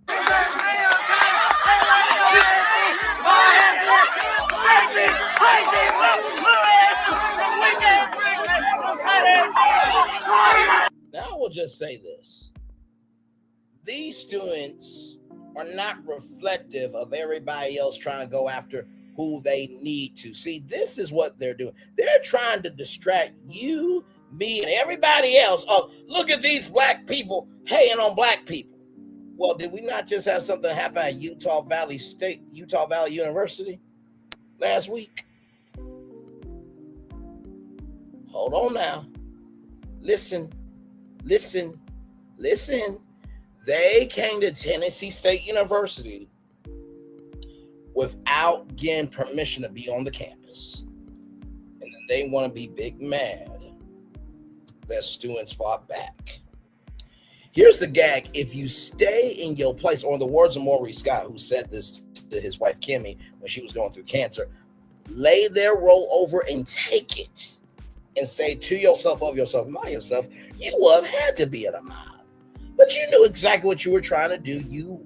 Now I will just say this. These students are not reflective of everybody else trying to go after who they need to. See, this is what they're doing. They're trying to distract you, me, and everybody else. Oh, look at these black people hating on black people. Well, did we not just have something happen at Utah Valley University last week? Hold on now. Listen. They came to Tennessee State University without getting permission to be on the campus. And then they want to be big mad that students fought back. Here's the gag. If you stay in your place, or in the words of Maurice Scott, who said this to his wife Kimmy when she was going through cancer, lay there, roll over, and take it. And say to yourself, of yourself, by yourself, you would have had to be in a mob. But you knew exactly what you were trying to do. You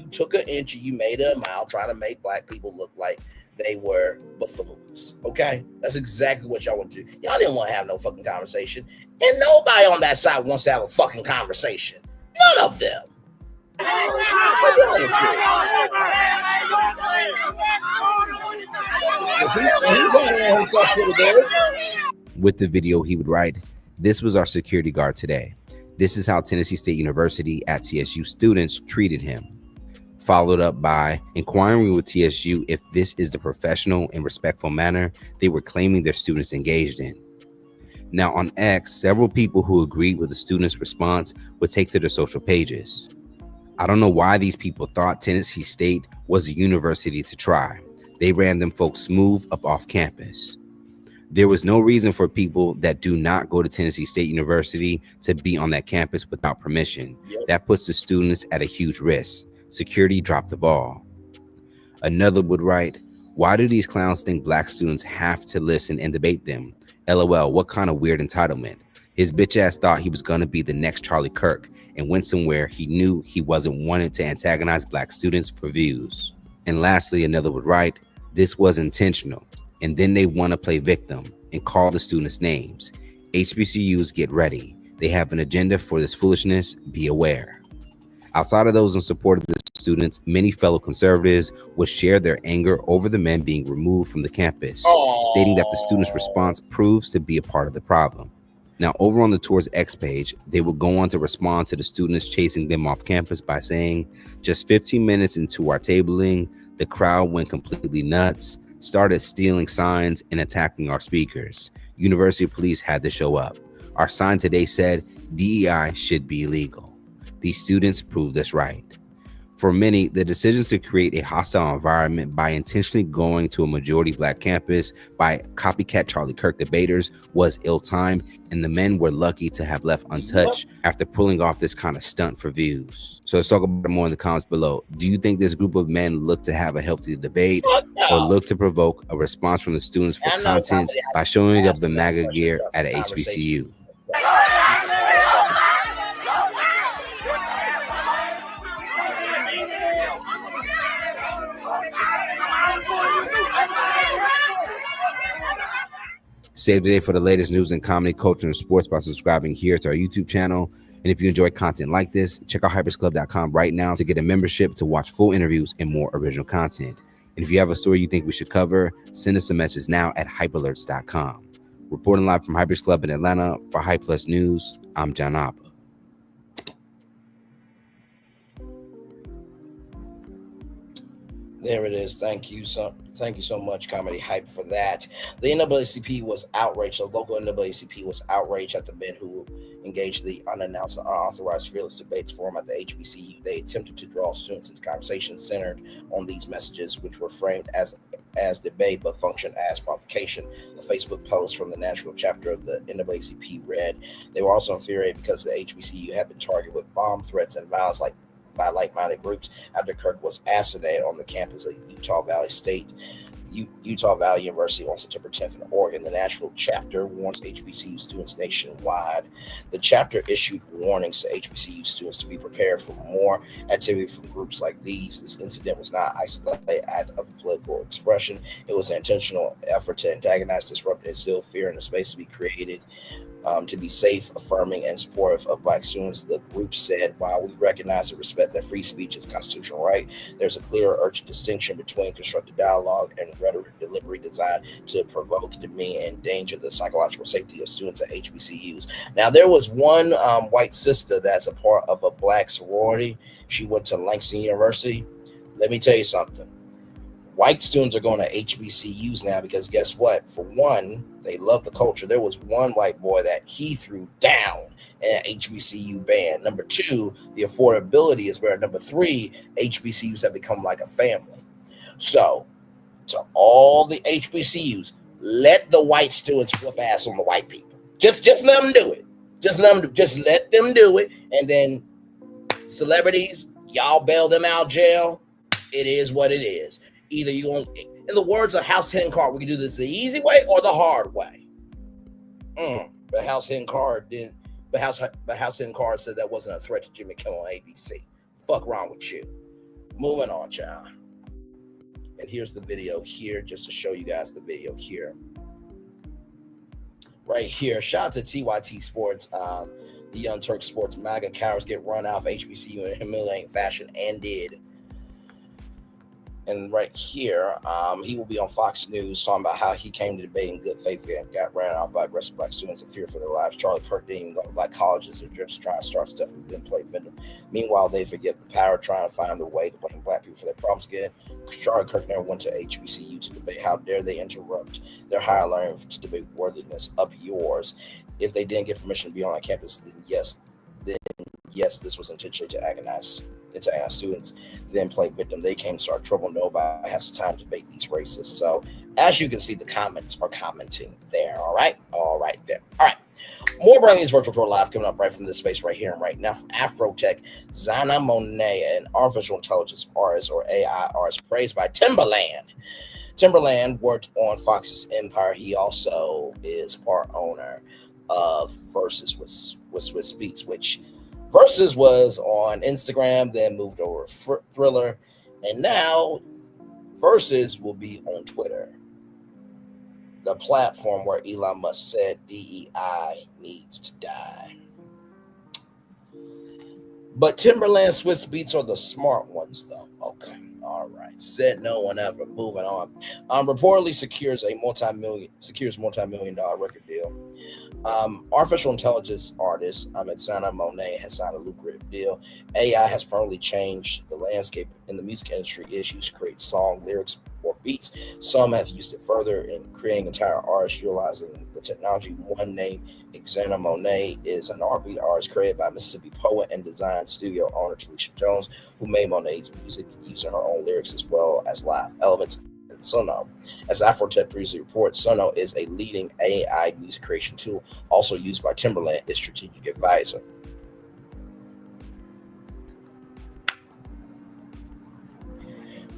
took an inch and you made a mile trying to make black people look like they were buffoons. Okay? That's exactly what y'all want to do. Y'all didn't want to have no fucking conversation. And nobody on that side wants to have a fucking conversation. None of them. With the video, he would write, "This was our security guard today. This is how Tennessee State University at TSU students treated him." Followed up by inquiring with TSU if this is the professional and respectful manner they were claiming their students engaged in. Now on X, several people who agreed with the students' response would take to their social pages. I don't know why these people thought Tennessee State was a university to try. They ran them folks smooth up off campus. There was no reason for people that do not go to Tennessee State University to be on that campus without permission. That puts the students at a huge risk. Security dropped the ball. Another would write, why do these clowns think black students have to listen and debate them? LOL, what kind of weird entitlement? His bitch ass thought he was gonna be the next Charlie Kirk and went somewhere he knew he wasn't wanted to antagonize black students for views. And lastly, another would write, this was intentional. And then they want to play victim and call the students names. HBCUs, get ready. They have an agenda for this foolishness. Be aware. Outside of those in support of the students, many fellow conservatives would share their anger over the men being removed from the campus, stating that the students' response proves to be a part of the problem. Now, over on the Tours X page, they would go on to respond to the students chasing them off campus by saying, just 15 minutes into our tabling, the crowd went completely nuts, started stealing signs and attacking our speakers. University police had to show up. Our sign today said DEI should be illegal. These students proved us right. For many, the decisions to create a hostile environment by intentionally going to a majority black campus by copycat Charlie Kirk debaters was ill-timed, and the men were lucky to have left untouched after pulling off this kind of stunt for views. So let's talk about it more in the comments below. Do you think this group of men look to have a healthy debate or look to provoke a response from the students for content by showing up the MAGA gear at a HBCU? Save the day for the latest news in comedy, culture, and sports by subscribing here to our YouTube channel. And if you enjoy content like this, check out hypersclub.com right now to get a membership to watch full interviews and more original content. And if you have a story you think we should cover, send us a message now at hypealerts.com. Reporting live from Hypers Club in Atlanta for Hype Plus News, I'm John Appa. There it is. Thank you so much, Comedy Hype, for that. The NAACP was outraged. The local NAACP was outraged at the men who engaged the unannounced and unauthorized fearless debates forum at the HBCU. They attempted to draw students into conversations centered on these messages, which were framed as debate but functioned as provocation. The Facebook post from the national chapter of the NAACP read, they were also infuriated because the HBCU had been targeted with bomb threats and violence by like-minded groups after Kirk was assassinated on the campus of Utah Valley University on September 10th in Oregon. The national chapter warns HBCU students nationwide. The chapter issued warnings to HBCU students to be prepared for more activity from groups like these. This incident was not an isolated act of political expression. It was an intentional effort to antagonize, disrupt, and instill fear in the space to be created to be safe, affirming, and supportive of Black students. The group said, while we recognize and respect that free speech is a constitutional right, there's a clear, urgent distinction between constructive dialogue and rhetoric delivery designed to provoke, demean, and endanger the psychological safety of students at HBCUs. Now, there was one white sister that's a part of a Black sorority. She went to Langston University. Let me tell you something. White students are going to HBCUs now because guess what? For one, they love the culture. There was one white boy that he threw down an HBCU band. Number two, the affordability is better. Number three, HBCUs have become like a family. So, to all the HBCUs, let the white students whoop ass on the white people. Just let them do it. Just let them do it. And then celebrities, y'all bail them out of jail. It is what it is. Either you want, in the words of House Hen Card, we can do this the easy way or the hard way. But House Hen Card didn't. But House Hen Card said that wasn't a threat to Jimmy Kimmel on ABC. Fuck wrong with you. Moving on, y'all. And here's the video here, just to show you guys the video here. Right here. Shout out to TYT Sports. The Young Turk Sports MAGA cowards get run out of HBCU in humiliating fashion and did. And right here, he will be on Fox News talking about how he came to debate in good faith and got ran off by aggressive Black students in fear for their lives. Charlie Kirk didn't even go to Black colleges. They're just trying to start stuff and then play victim. Meanwhile, they forget the power, trying to find a way to blame Black people for their problems again. Charlie Kirk never went to HBCU to debate. How dare they interrupt their higher learning to debate worthiness of yours? If they didn't get permission to be on our campus, then yes, this was intentionally to agonize students, then play victim. They came to start trouble. Nobody has the time to debate these racists. So As you can see, the comments are commenting there. All right there. All right. More Brand News Virtual Tour Live coming up right from this space right here and right now from Afrotech, Xania Monet, an artificial intelligence artist or AI artist praised by Timbaland. Timbaland worked on Fox's Empire. He also is part owner of Versus with Swiss Beats, which Versus was on Instagram, then moved over to Thriller, and now Versus will be on Twitter, the platform where Elon Musk said DEI needs to die. But Timberland Swiss Beats are the smart ones, though. Okay, all right. Said no one ever. Moving on. Reportedly secures multi-million-dollar record deal. Artificial intelligence artist Xania Monet has signed a lucrative deal. AI has permanently changed the landscape in the music industry. Issues create song lyrics or beats. Some have used it further in creating entire artists utilizing the technology. One named Xania Monet is an R&B artist created by Mississippi poet and design studio owner Talisha Jones, who made Monet's music using her own lyrics as well as live elements. Sono. As Afrotech previously reported, Sono is a leading AI music creation tool, also used by Timbaland, its strategic advisor.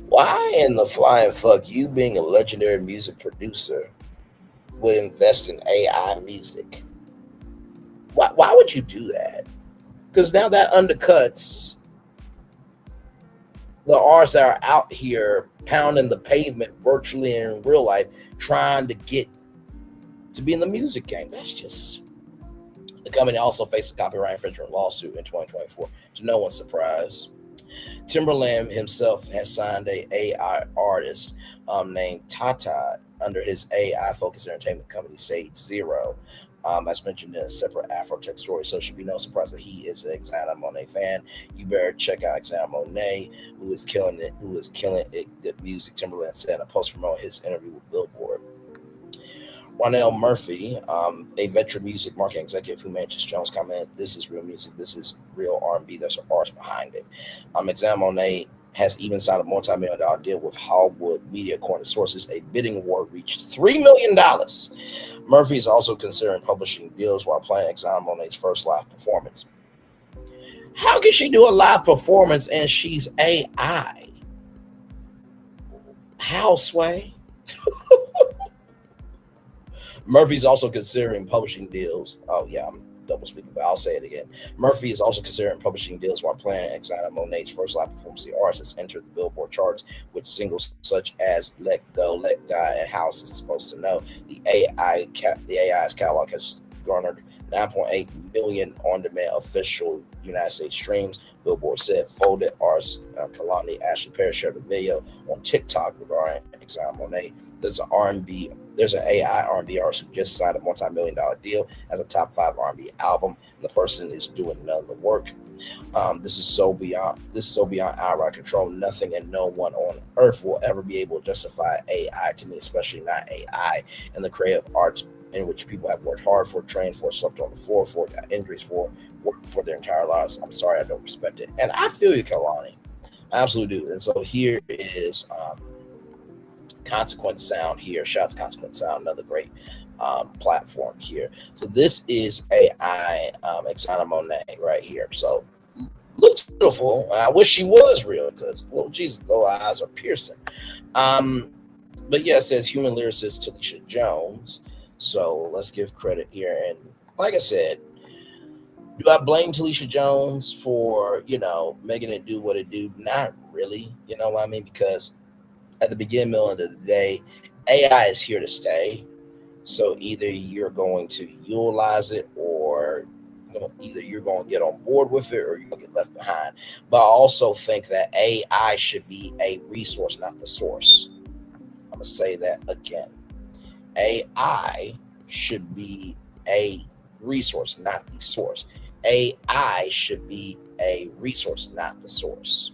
Why in the flying fuck you, being a legendary music producer, would invest in AI music? Why would you do that? Because now that undercuts the artists that are out here pounding the pavement virtually and in real life, trying to get to be in the music game. That's just... The company also faced a copyright infringement lawsuit in 2024, to no one's surprise. Timbaland himself has signed an AI artist named Tata under his AI-focused entertainment company, Stage Zero. As mentioned in a separate Afrotech story, so it should be no surprise that he is an Xania Monet fan. You better check out Xania Monet, who is killing it good music. Timbaland said in a post promoting his interview with Billboard. Ronell Murphy, a veteran music marketing executive who manages Jones, commented, "This is real music. This is real R&B. There's an artist behind it." Xania Monet has even signed a multi-million-dollar deal with Hollywood Media, according to sources. A bidding war reached $3 million. Murphy is also considering publishing deals while playing Xania Monet's first live performance. How can she do a live performance and she's AI? How, Sway? Murphy's also considering publishing deals. Oh, yeah, I'm double speaking, but I'll say it again. Murphy is also considering publishing deals while playing Xania Monet's first live performance. The artist has entered the Billboard charts with singles such as Let Go, Let Die, and House is Supposed to Know. The AI's catalog has garnered 9.8 million on-demand official United States streams. Billboard said folded artist Kalani Ashley Perry shared a video on TikTok regarding Xania Monet. There's an AI R&B artist who just signed a multi-million-dollar deal as a top 5 R&B album. And the person is doing none of the work. This is so beyond our control. Nothing and no one on earth will ever be able to justify AI to me, especially not AI and the creative arts in which people have worked hard for, trained for, slept on the floor for, got injuries for, worked for their entire lives. I'm sorry, I don't respect it. And I feel you, Kalani. I absolutely do. And so here is Consequence Sound here. Shout out to Consequence Sound, another great platform here. So this is AI Xania Monet right here. So looks beautiful. I wish she was real because, well, Jesus, those eyes are piercing. But yeah, it says human lyricist Talisha Jones. So let's give credit here. And like I said, do I blame Talisha Jones for, making it do what it do? Not really. You know what I mean? Because at the beginning, middle of the day, AI is here to stay. So either you're going to utilize it or either you're going to get on board with it or you're going to get left behind. But I also think that AI should be a resource, not the source. I'm going to say that again. AI should be a resource, not the source. AI should be a resource, not the source.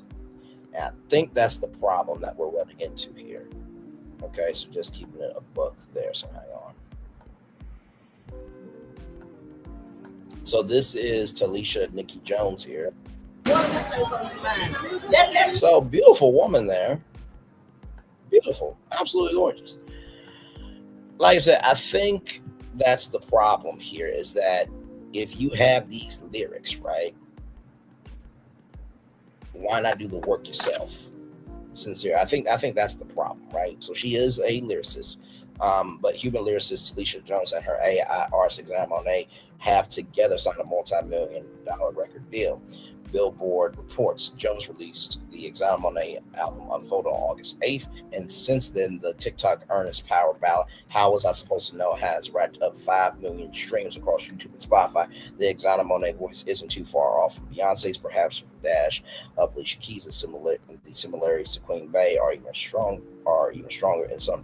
And I think that's the problem that we're running into here. Okay, so just keeping it a buck there, so hang on. So this is Talisha Nikki Jones here. So beautiful woman there. Beautiful, absolutely gorgeous. like I said, I think that's the problem here is that if you have these lyrics, right, why not do the work yourself? Sincere. I think that's the problem, right? So she is a lyricist, but human lyricist Talisha Jones and her AI artist Xania Monet have together signed a multi-million-dollar record deal. Billboard reports Jones released the Xania Monet album Unfold on August 8th, and since then, the TikTok Earnest Power ballad How Was I Supposed to Know has racked up 5 million streams across YouTube and Spotify. The Xania Monet voice isn't too far off from Beyonce's, perhaps with a dash of Alicia Keys. The similarities to Queen Bey are even stronger in some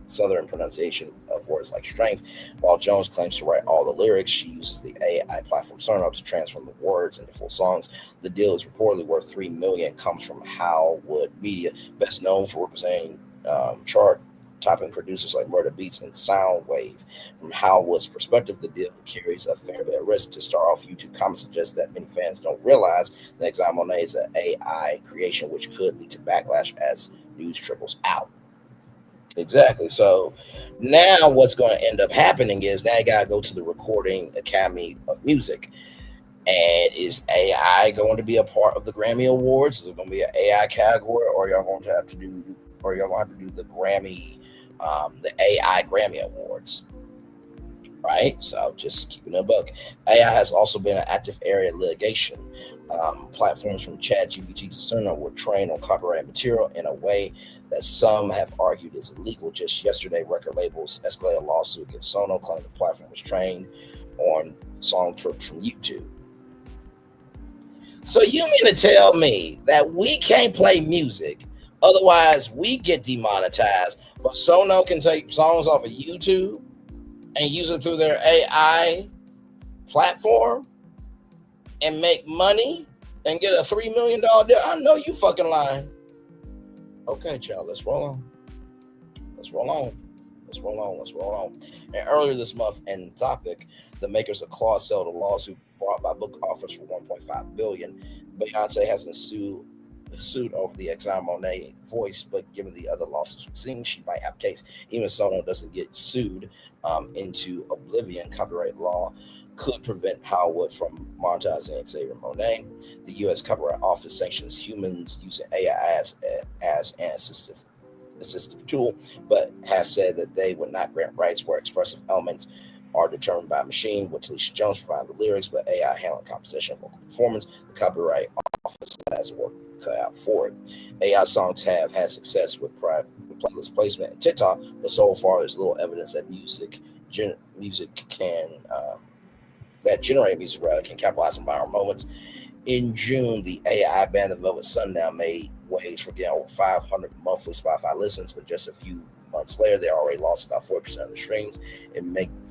Southern pronunciation of words like strength. While Jones claims to write all the lyrics, she uses the AI platform Sonos to transform the words into full songs. The deal is reportedly worth $3 million. Comes from Howwood Media, best known for representing chart-topping producers like Murder Beats and Soundwave. From Howwood's perspective, the deal carries a fair bit of risk. To start off, YouTube comments suggest that many fans don't realize that Xania Monet is an AI creation, which could lead to backlash as news trickles out. Exactly. So now what's going to end up happening is now you got to go to the Recording Academy of Music. And is AI going to be a part of the Grammy Awards? Is it going to be an AI category, or y'all going to have to do the Grammy, the AI Grammy Awards? Right. So just keeping it a buck. AI has also been an active area of litigation. Platforms from ChatGPT to Sonos were trained on copyright material in a way that some have argued is illegal. Just yesterday, record labels escalated a lawsuit against Sonos, claiming the platform was trained on song trips from YouTube. So you mean to tell me that we can't play music, otherwise we get demonetized, but Sonos can take songs off of YouTube and use it through their AI platform and make money and get a $3 million deal? I know you fucking lying. Okay, child, let's roll on. And earlier this month, in Topic, the makers of Claude settled a lawsuit brought by book authors for $1.5 billion. Beyonce hasn't sued over the Xania Monet voice, but given the other lawsuits we've seen, she might have a case. Even if Sonos doesn't get sued into oblivion, copyright law could prevent Howard from monetizing Xania Monet. The U.S. Copyright Office sanctions humans using AI as an assistive tool, but has said that they would not grant rights where expressive elements are determined by a machine, with Talisha Jones providing the lyrics, but AI handling composition, vocal performance. The Copyright Office has work cut out for it. AI songs have had success with playlist placement and TikTok, but so far there's little evidence that generated music can capitalize on viral moments. In June, the AI band The Velvet Sundown made waves for getting over 500 monthly Spotify listens, but just a few months later, they already lost about 40% of the streams.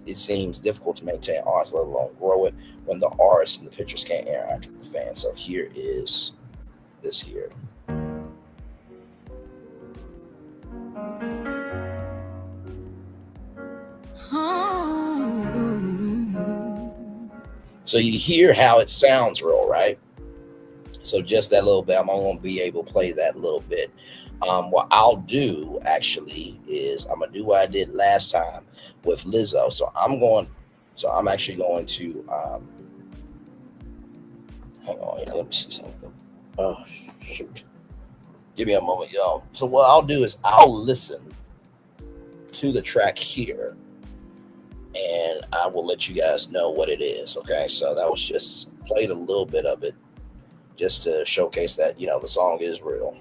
It seems difficult to maintain artists, let alone grow it, when the artists and the pictures can't interact with the fans. So here is this here. So you hear how it sounds real, right? So just that little bit, I'm only going to be able to play that little bit. What I'll do actually is I'm going to do what I did last time with Lizzo. So I'm actually going to, hang on here, let me see something. Oh, shoot. Give me a moment, y'all. So what I'll do is I'll listen to the track here, and I will let you guys know what it is. Okay, so that was just played a little bit of it just to showcase that, the song is real.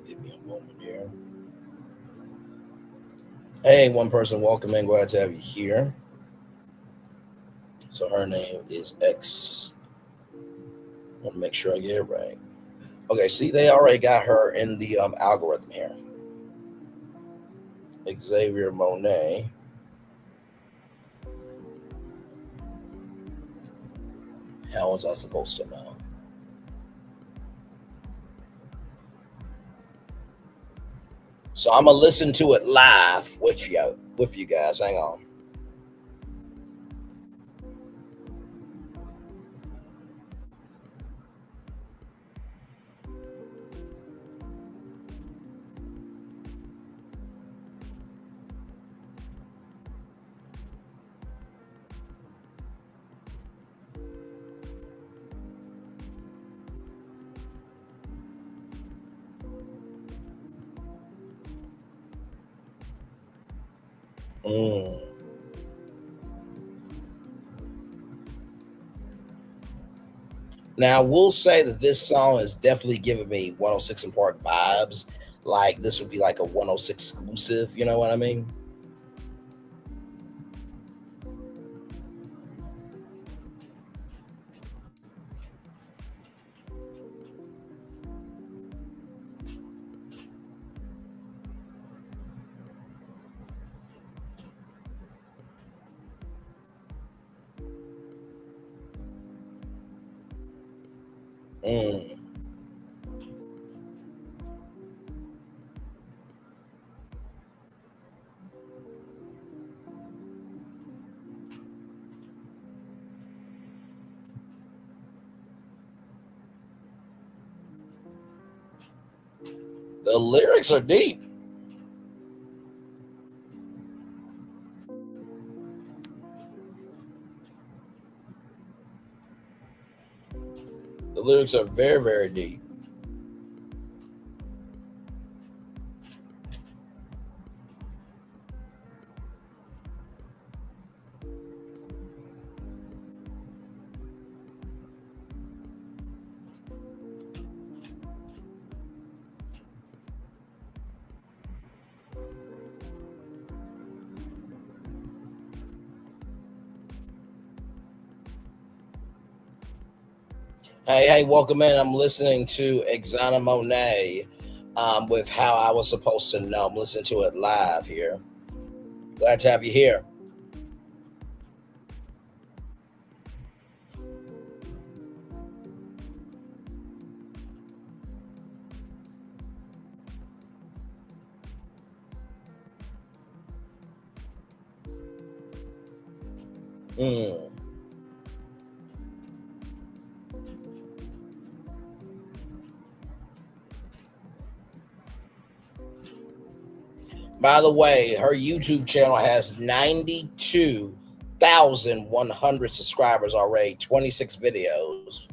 Give me a moment here. Hey, one person, welcome in. Glad to have you here. So her name is X. I want to make sure I get it right. Okay, see, they already got her in the algorithm here. Xania Monet. How was I supposed to know? So I'm gonna listen to it live with you guys. Hang on. Now, we'll say that this song is definitely giving me 106 and Park vibes. Like this would be like a 106 exclusive. You know what I mean? The lyrics are deep. The lyrics are very, very deep. Hey, welcome in. I'm listening to Xania Monet with How I Was Supposed to Know. I'm listening to it live here. Glad to have you here. By the way, her YouTube channel has 92,100 subscribers already, 26 videos.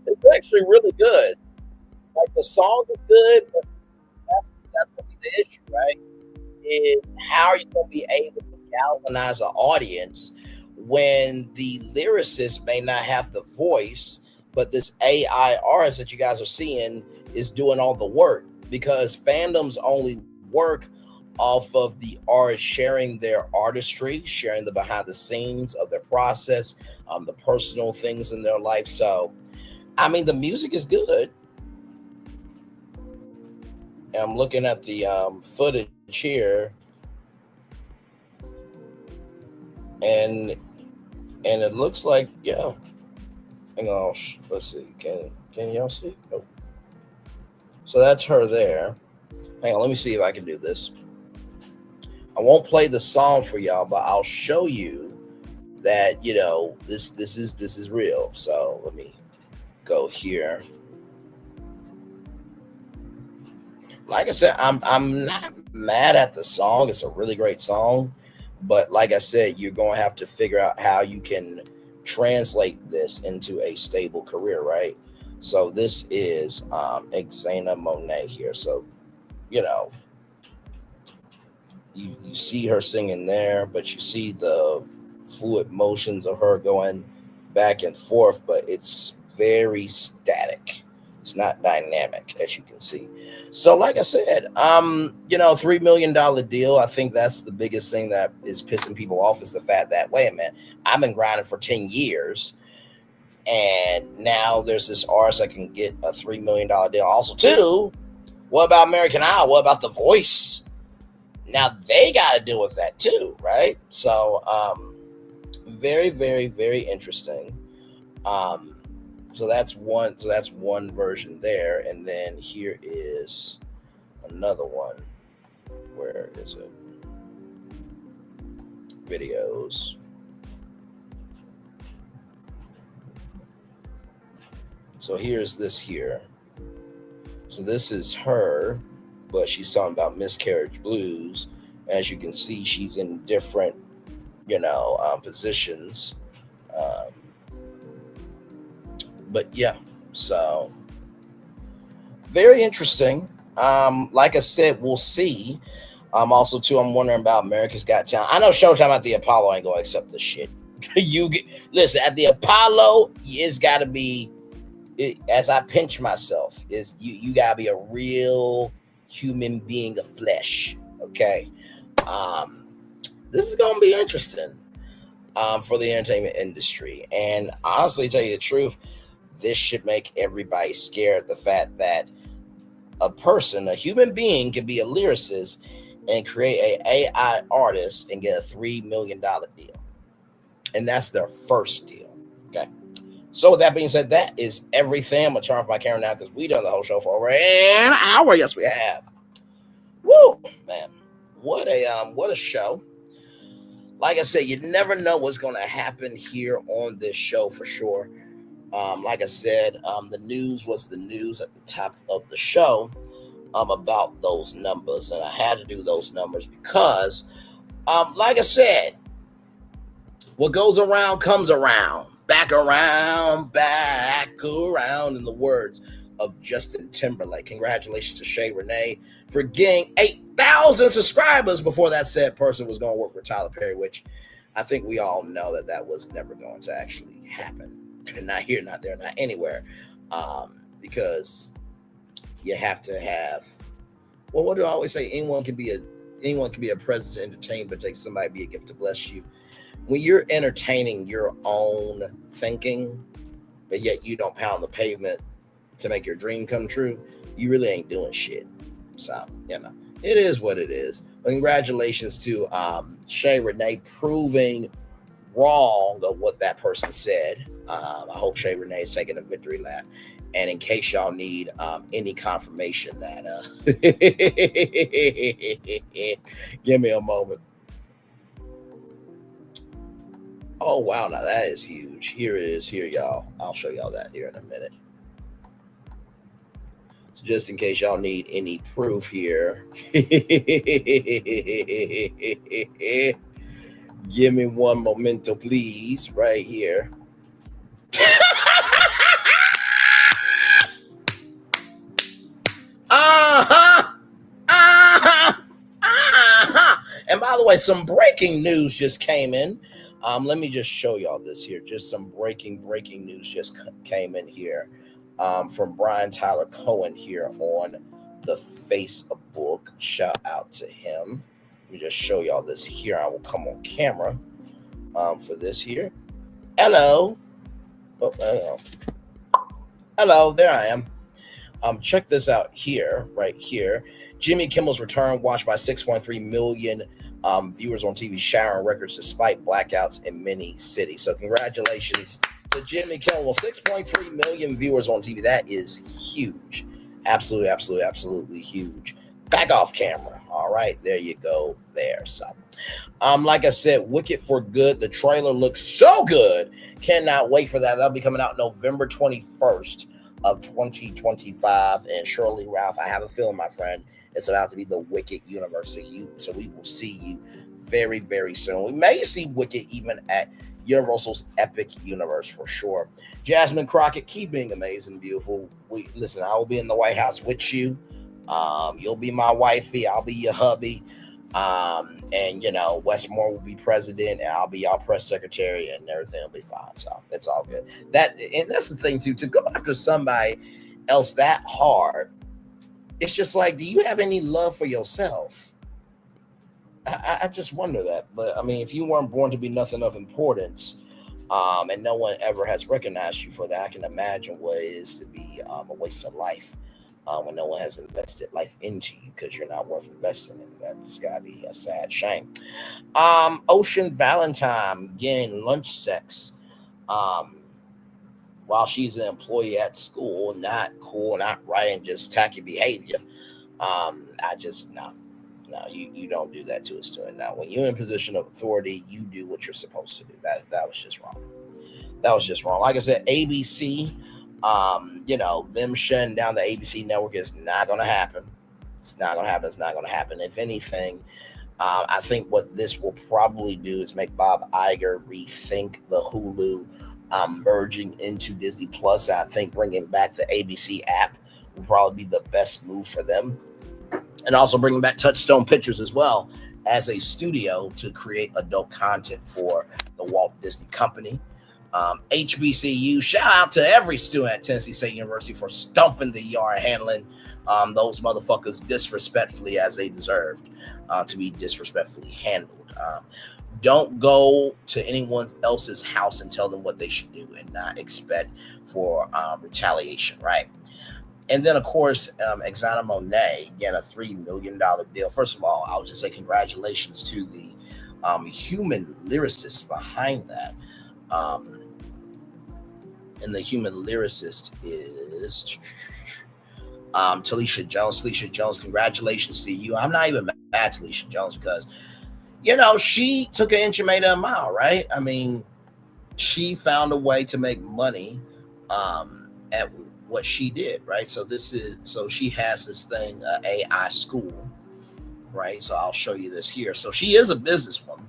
It's actually really good. Like the song is good, but that's gonna be the issue, right? Is how are you gonna be able to galvanize an audience when the lyricist may not have the voice, but this AI artist that you guys are seeing is doing all the work? Because fandoms only work off of the artist sharing their artistry, sharing the behind the scenes of their process, the personal things in their life. So, I mean, the music is good. And I'm looking at the footage here, and it looks like, yeah. Hang on, let's see. Can y'all see? Nope. So that's her there. Hang on, let me see if I can do this. I won't play the song for y'all, but I'll show you that, you know, this is real. So let me go here. Like I said, I'm not mad at the song. It's a really great song, but like I said, you're going to have to figure out how you can translate this into a stable career, right? So this is Xania Monet here. So, you know, you see her singing there, but you see the fluid motions of her going back and forth, but it's very static. It's not dynamic, as you can see. So like I said, $3 million deal. I think that's the biggest thing that is pissing people off is the fact that, wait a minute, I've been grinding for 10 years and now there's this artist that can get a $3 million deal. Also, too, what about American Idol? What about The Voice? Now they got to deal with that too, right? So very, very, very interesting. So that's one version there, and then here is another one. Where is it? Videos. So here's this here. So this is her, but she's talking about miscarriage blues. As you can see, she's in different, positions. But yeah, so very interesting. Like I said, we'll see. Also, too, I'm wondering about America's Got Talent. I know Showtime at the Apollo ain't gonna accept this shit. Listen, at the Apollo, it's got to be. As I pinch myself, is you gotta be a real human being of flesh. Okay, this is gonna be interesting for the entertainment industry. And honestly, tell you the truth, this should make everybody scared. The fact that a person, a human being, can be a lyricist and create an AI artist and get a $3 million deal, and that's their first deal. Okay. So with that being said, that is everything. I'm gonna turn off my camera now because we done the whole show for over an hour. Yes, we have. Woo, man! What a show! Like I said, you never know what's gonna happen here on this show for sure. Like I said, the news was the news at the top of the show about those numbers, and I had to do those numbers because, like I said, what goes around comes around. Back around, in the words of Justin Timberlake. Congratulations to Shay Renee for getting 8,000 subscribers before that said person was going to work with Tyler Perry, which I think we all know that was never going to actually happen. Not here, not there, not anywhere. Because you have to have, well, what do I always say? Anyone can be a present to entertain, but take somebody to be a gift to bless you. When you're entertaining your own thinking, but yet you don't pound the pavement to make your dream come true, you really ain't doing shit. So, it is what it is. But congratulations to Shay Renee proving wrong of what that person said. I hope Shay Renee is taking a victory lap. And in case y'all need any confirmation that, give me a moment. Oh, wow. Now that is huge. Here it is. Here, y'all. I'll show y'all that here in a minute. So just in case y'all need any proof here. Give me one momento, please. Right here. And by the way, some breaking news just came in. Let me just show y'all this here. Just some breaking news just came in here from Brian Tyler Cohen here on the Facebook. Shout out to him. Let me just show y'all this here. I will come on camera for this here. Hello. Oh, hello, there I am. Check this out here, right here. Jimmy Kimmel's return watched by 6.3 million viewers on TV, shattering records despite blackouts in many cities. So congratulations to Jimmy Kimmel. 6.3 million viewers on TV. That is huge. Absolutely huge. Back off camera. All right, there you go there. So, like I said, Wicked for Good. The trailer looks so good. Cannot wait for that. That'll be coming out November 21st of 2025. And Shirley Ralph, I have a feeling, my friend, it's about to be the Wicked universe of you. So we will see you very, very soon. We may see Wicked even at Universal's Epic Universe for sure. Jasmine Crockett, keep being amazing, beautiful. Listen, I will be in the White House with you. You'll be my wifey. I'll be your hubby. And you know, Westmore will be president, and I'll be y'all press secretary, and everything will be fine. So it's all good. And that's the thing too. To go after somebody else that hard, it's just like, do you have any love for yourself? I just wonder that. But I mean, if you weren't born to be nothing of importance, and no one ever has recognized you for that, I can imagine what it is to be a waste of life. When no one has invested life into you because you're not worth investing in. That's gotta be a sad shame. Ocean Valentine getting lunch sex while she's an employee at school. Not cool, not right, and just tacky behavior. I just no, you don't do that to a student. Now, when you're in a position of authority, you do what you're supposed to do. That was just wrong. That was just wrong. Like I said, ABC. You know, them shutting down the ABC network is not going to happen. It's not going to happen. It's not going to happen. If anything, I think what this will probably do is make Bob Iger rethink the Hulu merging into Disney Plus. I think bringing back the ABC app will probably be the best move for them. And also bringing back Touchstone Pictures as well as a studio to create adult content for the Walt Disney Company. HBCU, shout out to every student at Tennessee State University for stomping the yard, handling those motherfuckers disrespectfully as they deserved to be disrespectfully handled. Don't go to anyone else's house and tell them what they should do and not expect for retaliation, right? And then, of course, Xania Monet getting a $3 million deal. First of all, I'll just say congratulations to the human lyricist behind that. And the human lyricist is Talisha Jones. Talisha Jones, congratulations to you. I'm not even mad at Talisha Jones because, you know, she took an inch and made it a mile, right? I mean, she found a way to make money at what she did, right? So she has this thing, AI school, right? So I'll show you this here. So she is a businesswoman.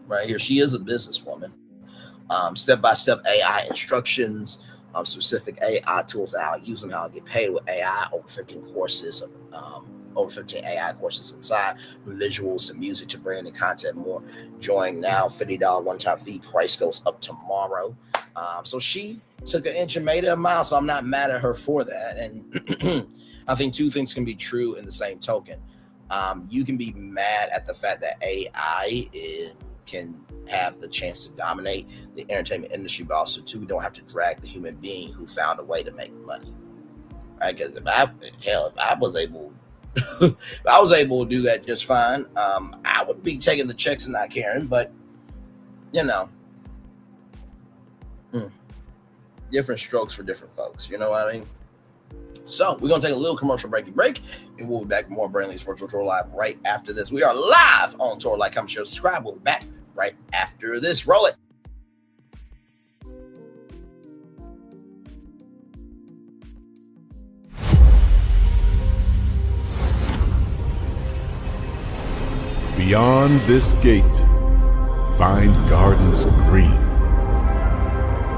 Right here, she is a businesswoman. Step-by-step AI instructions, specific AI tools, how I use them, how I get paid with AI. Over 15 courses, over 15 AI courses inside, from visuals to music to branding content more. Join now, $50 one-time fee. Price goes up tomorrow. So she took an inch and made it a mile. So I'm not mad at her for that. And I think two things can be true in the same token. You can be mad at the fact that AI can have the chance to dominate the entertainment industry, but also too, we don't have to drag the human being who found a way to make money, right? Because if I was able to do that just fine, I would be taking the checks and not caring. But you know, different strokes for different folks. You know what I mean? So we're gonna take a little commercial break, and we'll be back with more Brainley's Virtual Tour Live right after this. We are live on Tour Like, comment, share, subscribe. We'll be back right after this. Roll it. Beyond this gate, find gardens green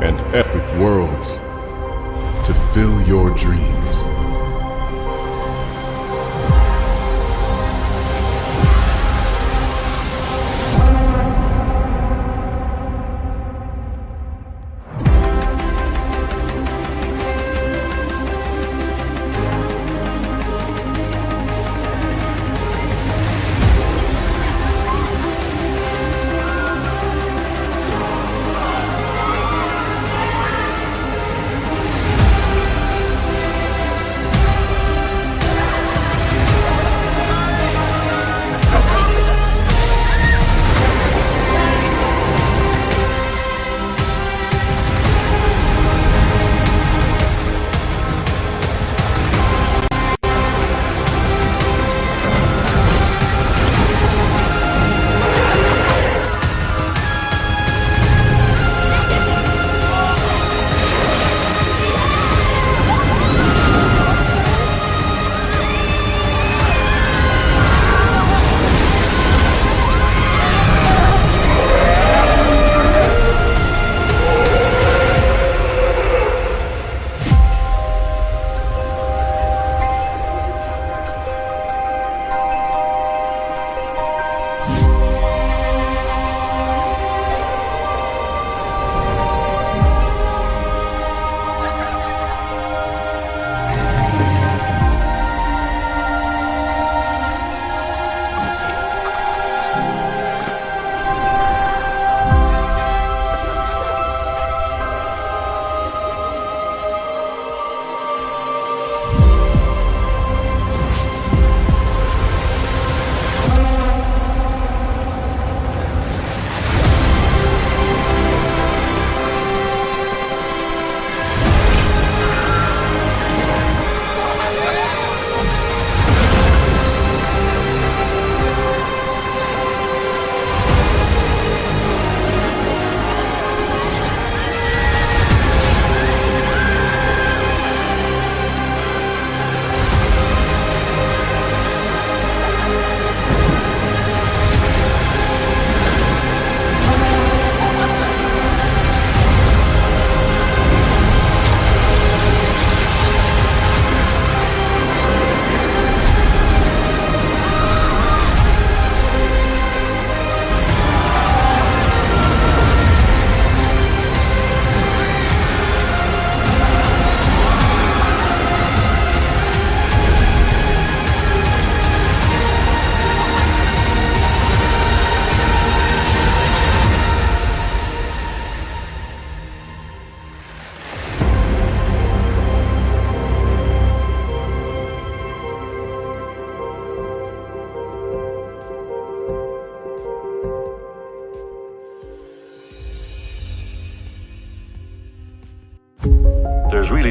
and epic worlds to fill your dreams.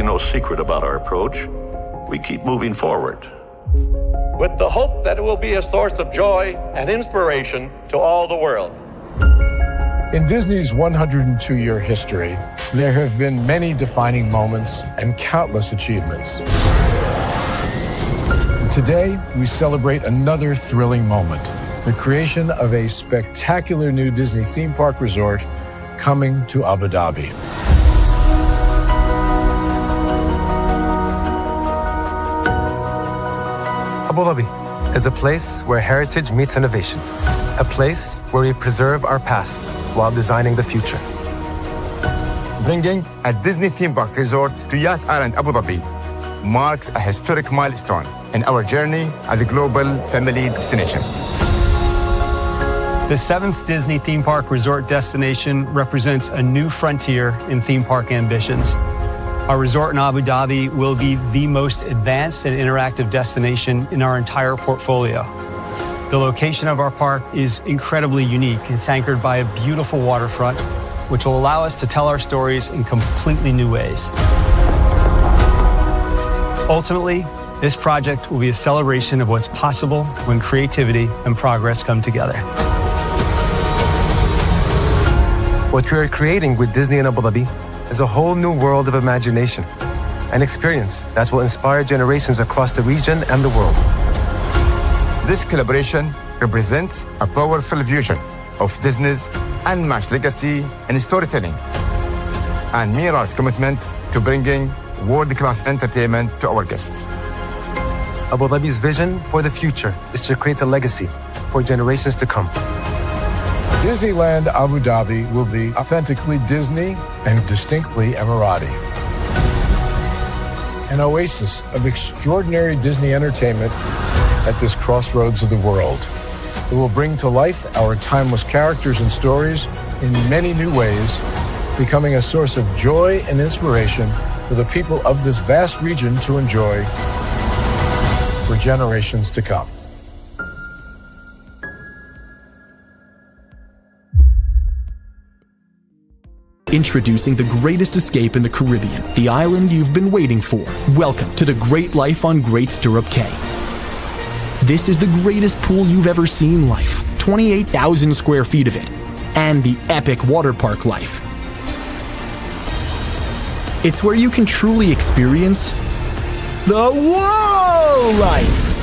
no secret about our approach. We keep moving forward. With the hope that it will be a source of joy and inspiration to all the world. In Disney's 102-year history, there have been many defining moments and countless achievements. Today, we celebrate another thrilling moment, the creation of a spectacular new Disney theme park resort coming to Abu Dhabi. Abu Dhabi is a place where heritage meets innovation, a place where we preserve our past while designing the future. Bringing a Disney theme park resort to Yas Island, Abu Dhabi marks a historic milestone in our journey as a global family destination. The 7th Disney theme park resort destination represents a new frontier in theme park ambitions. Our resort in Abu Dhabi will be the most advanced and interactive destination in our entire portfolio. The location of our park is incredibly unique. It's anchored by a beautiful waterfront, which will allow us to tell our stories in completely new ways. Ultimately, this project will be a celebration of what's possible when creativity and progress come together. What we are creating with Disney in Abu Dhabi is a whole new world of imagination, an experience that will inspire generations across the region and the world. This collaboration represents a powerful fusion of Disney's unmatched legacy in storytelling and Mira's commitment to bringing world-class entertainment to our guests. Abu Dhabi's vision for the future is to create a legacy for generations to come. Disneyland Abu Dhabi will be authentically Disney and distinctly Emirati. An oasis of extraordinary Disney entertainment at this crossroads of the world. It will bring to life our timeless characters and stories in many new ways, becoming a source of joy and inspiration for the people of this vast region to enjoy for generations to come. Introducing the greatest escape in the Caribbean, the island you've been waiting for. Welcome to the Great Life on Great Stirrup Cay. This is the greatest pool you've ever seen life, 28,000 square feet of it, and the epic water park life. It's where you can truly experience the whoa life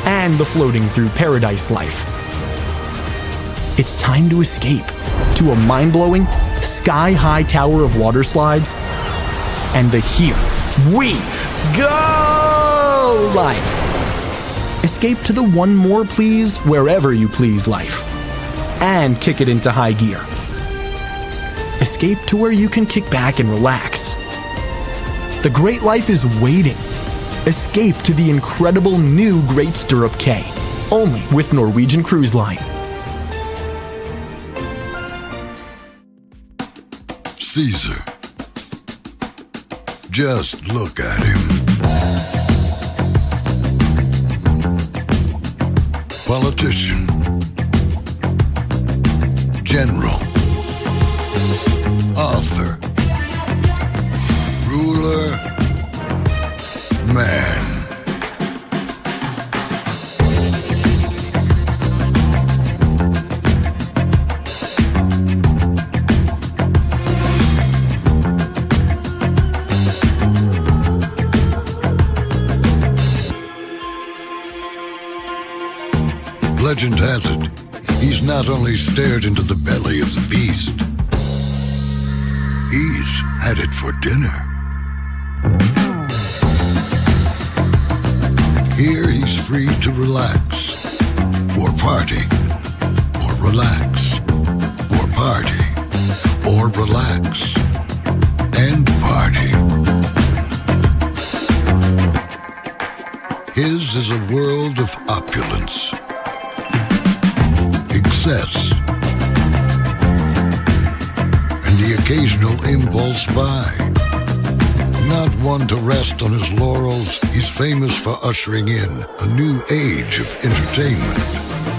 and the floating through paradise life. It's time to escape to a mind-blowing, sky-high tower of water slides and the Here We Go life. Escape to the one more please wherever you please life and kick it into high gear. Escape to where you can kick back and relax. The great life is waiting. Escape to the incredible new Great Stirrup Cay, only with Norwegian Cruise Line. Caesar. Just look at him. Politician. General. Author. Ruler. Man. Legend has it, he's not only stared into the belly of the beast, he's had it for dinner. Here he's free to relax, or party, or relax, or party, or relax, and party. His is a world of opulence, excess, and the occasional impulse buy. Not one to rest on his laurels, he's famous for ushering in a new age of entertainment.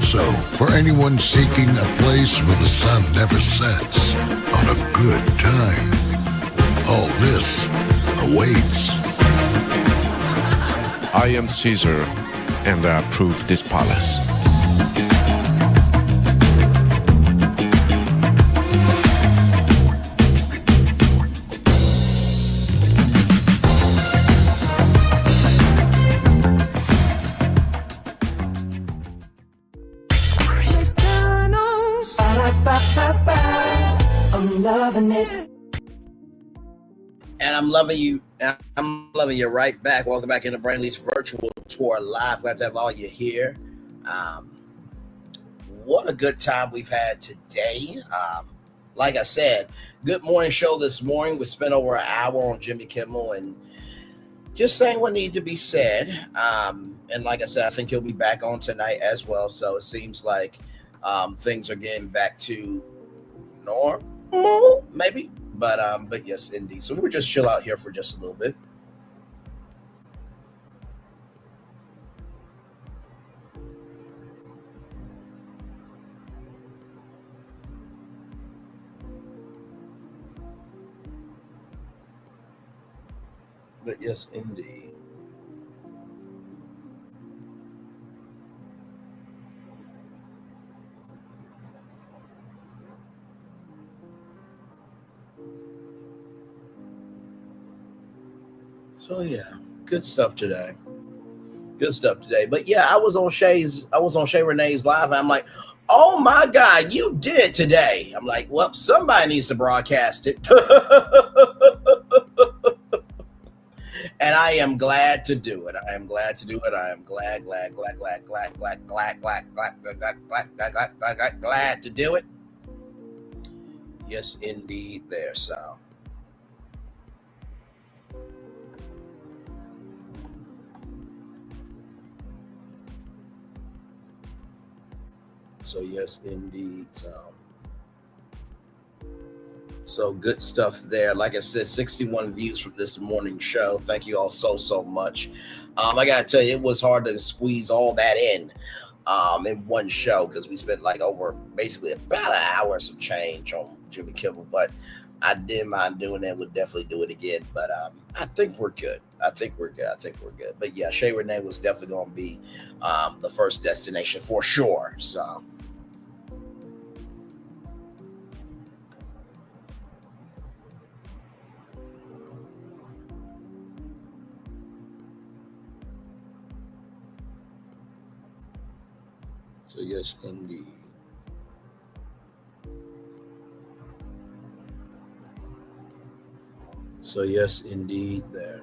So, for anyone seeking a place where the sun never sets, on a good time, All this awaits. I am Caesar, and I approve this palace. I'm loving it. And I'm loving you. Right back. Welcome back into Brainley's virtual tour live. Glad to have all you here. What a good time we've had today. Like I said, good morning show this morning. We spent over an hour on Jimmy Kimmel and just saying what needed to be said. And like I said, I think he'll be back on tonight as well. So it seems like things are getting back to normal, maybe. But yes, indeed. So we'll just chill out here for just a little bit. But yes, indeed. So yeah, good stuff today. But yeah, I was on Shay Renee's live, and I'm like, oh my God, you did it today. I'm like, well, somebody needs to broadcast it. And I am glad to do it. I am glad to do it. Yes, indeed, there, so. So yes, indeed. So good stuff there. Like I said, 61 views from this morning show. Thank you all so much. I gotta tell you, it was hard to squeeze all that in one show because we spent like over basically about an hour and some change on Jimmy Kimmel. But I didn't mind doing it. Would definitely do it again. But I think we're good. But yeah, Shay Renee was definitely going to be the first destination for sure. So. So yes, indeed. So yes, indeed, there.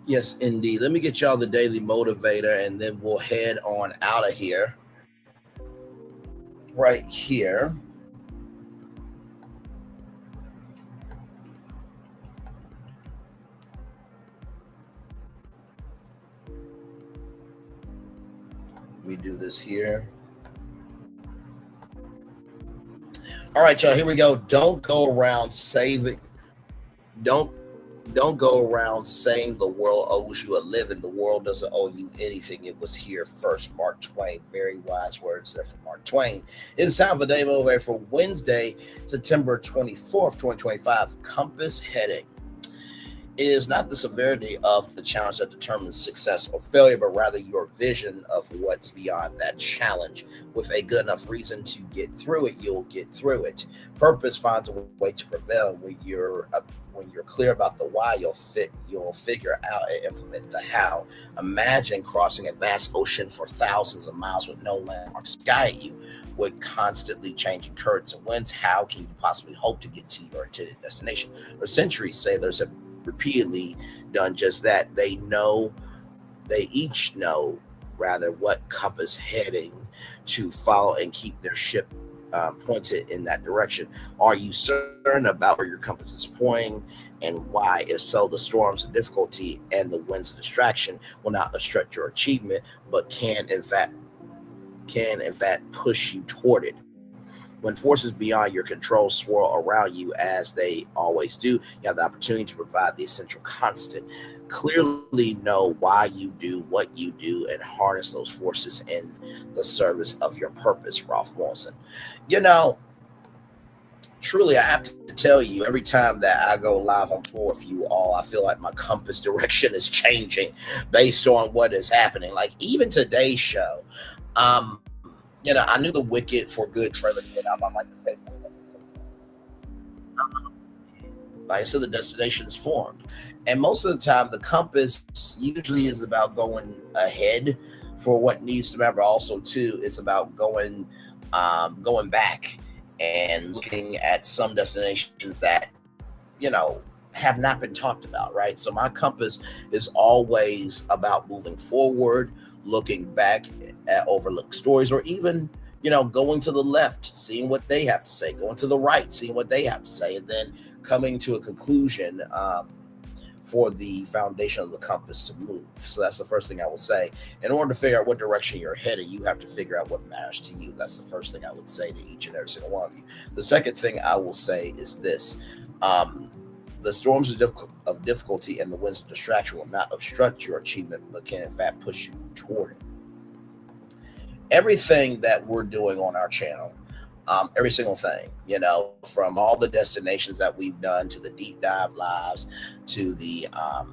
Yes, indeed. Let me get y'all the Daily Motivator, and then we'll head on out of here. Right here. Let me do this here. All right, y'all, here we go. Don't go around saving. Don't go around saying the world owes you a living. The world doesn't owe you anything. It was here first. Mark Twain. Very wise words there from Mark Twain. It's time for Day Motivator for Wednesday, September 24th, 2025. Compass heading. It is not the severity of the challenge that determines success or failure, but rather your vision of what's beyond that challenge. With a good enough reason to get through it, you'll get through it. Purpose finds a way to prevail. When you're clear about the why, you'll figure out and implement the how. Imagine crossing a vast ocean for thousands of miles with no landmarks to guide you. With constantly changing currents and winds, how can you possibly hope to get to your intended destination? For centuries, sailors have repeatedly done just that. They each know what compass heading to follow and keep their ship pointed in that direction. Are you certain about where your compass is pointing and why? If so, the storms of difficulty and the winds of distraction will not obstruct your achievement, but can in fact push you toward it. When forces beyond your control swirl around you, as they always do, you have the opportunity to provide the essential constant. Clearly know why you do what you do and harness those forces in the service of your purpose, Ralph Wilson. You know, truly, I have to tell you, every time that I go live on tour with you all, I feel like my compass direction is changing based on what is happening. Like even today's show, you know, I knew the Wicked for Good trailer came out. I'm like, okay, like I said, the destination is formed. And most of the time, the compass usually is about going ahead for what needs to remember. Also, too, it's about going back and looking at some destinations that, you know, have not been talked about, right? So my compass is always about moving forward, looking back at overlooked stories, or even, you know, going to the left, seeing what they have to say, going to the right, seeing what they have to say, and then coming to a conclusion for the foundation of the compass to move. So that's the first thing I would say. In order to figure out what direction you're headed, you have to figure out what matters to you. That's the first thing I would say to each and every single one of you. The second thing I will say is this. The storms of difficulty and the winds of distraction will not obstruct your achievement, but can in fact push you toward it. Everything that we're doing on our channel, every single thing, you know, from all the destinations that we've done to the deep dive lives, to the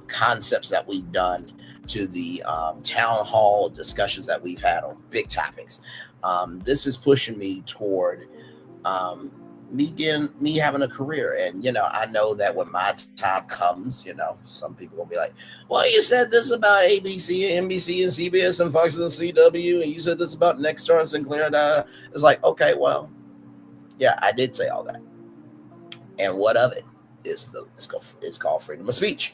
concepts that we've done, to the town hall discussions that we've had on big topics. This is pushing me toward me having a career. And, you know, I know that when my time comes, you know, some people will be like, well, you said this about ABC and NBC and CBS and Fox and CW, and you said this about Nexstar and Sinclair. It's like, okay, well, yeah, I did say all that. And what of it is it's called freedom of speech.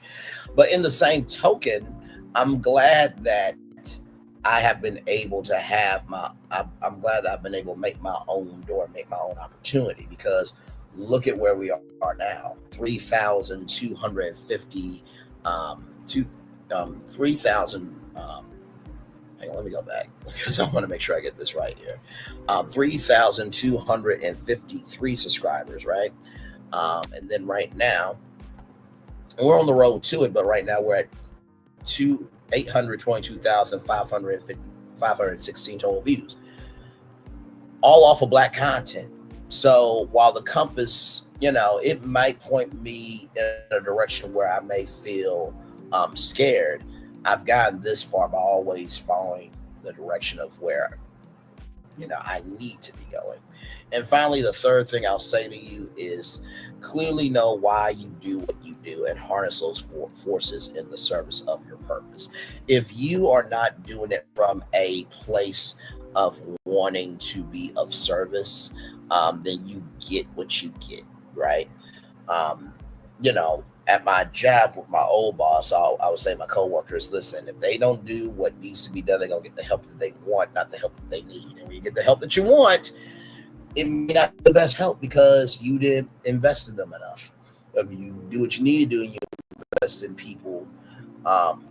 But in the same token, I'm glad that I have been able to have I'm glad that I've been able to make my own door, make my own opportunity, because look at where we are now. 3,250, 3,000, hang on, let me go back because I want to make sure I get this right here. 3,253 subscribers, right? And then right now, we're on the road to it, but right now we're at 822,516 total views, all off of Black content. So while the compass, you know, it might point me in a direction where I may feel scared, I've gotten this far by always following the direction of where, you know, I need to be going. And finally, the third thing I'll say to you is clearly know why you do what you do and harness those forces in the service of your purpose. If you are not doing it from a place of wanting to be of service, then you get what you get, right? You know, at my job with my old boss, I would say to my coworkers, listen, if they don't do what needs to be done, they're going to get the help that they want, not the help that they need. And when you get the help that you want, it may not be the best help because you didn't invest in them enough. If you do what you need to do and you invest in people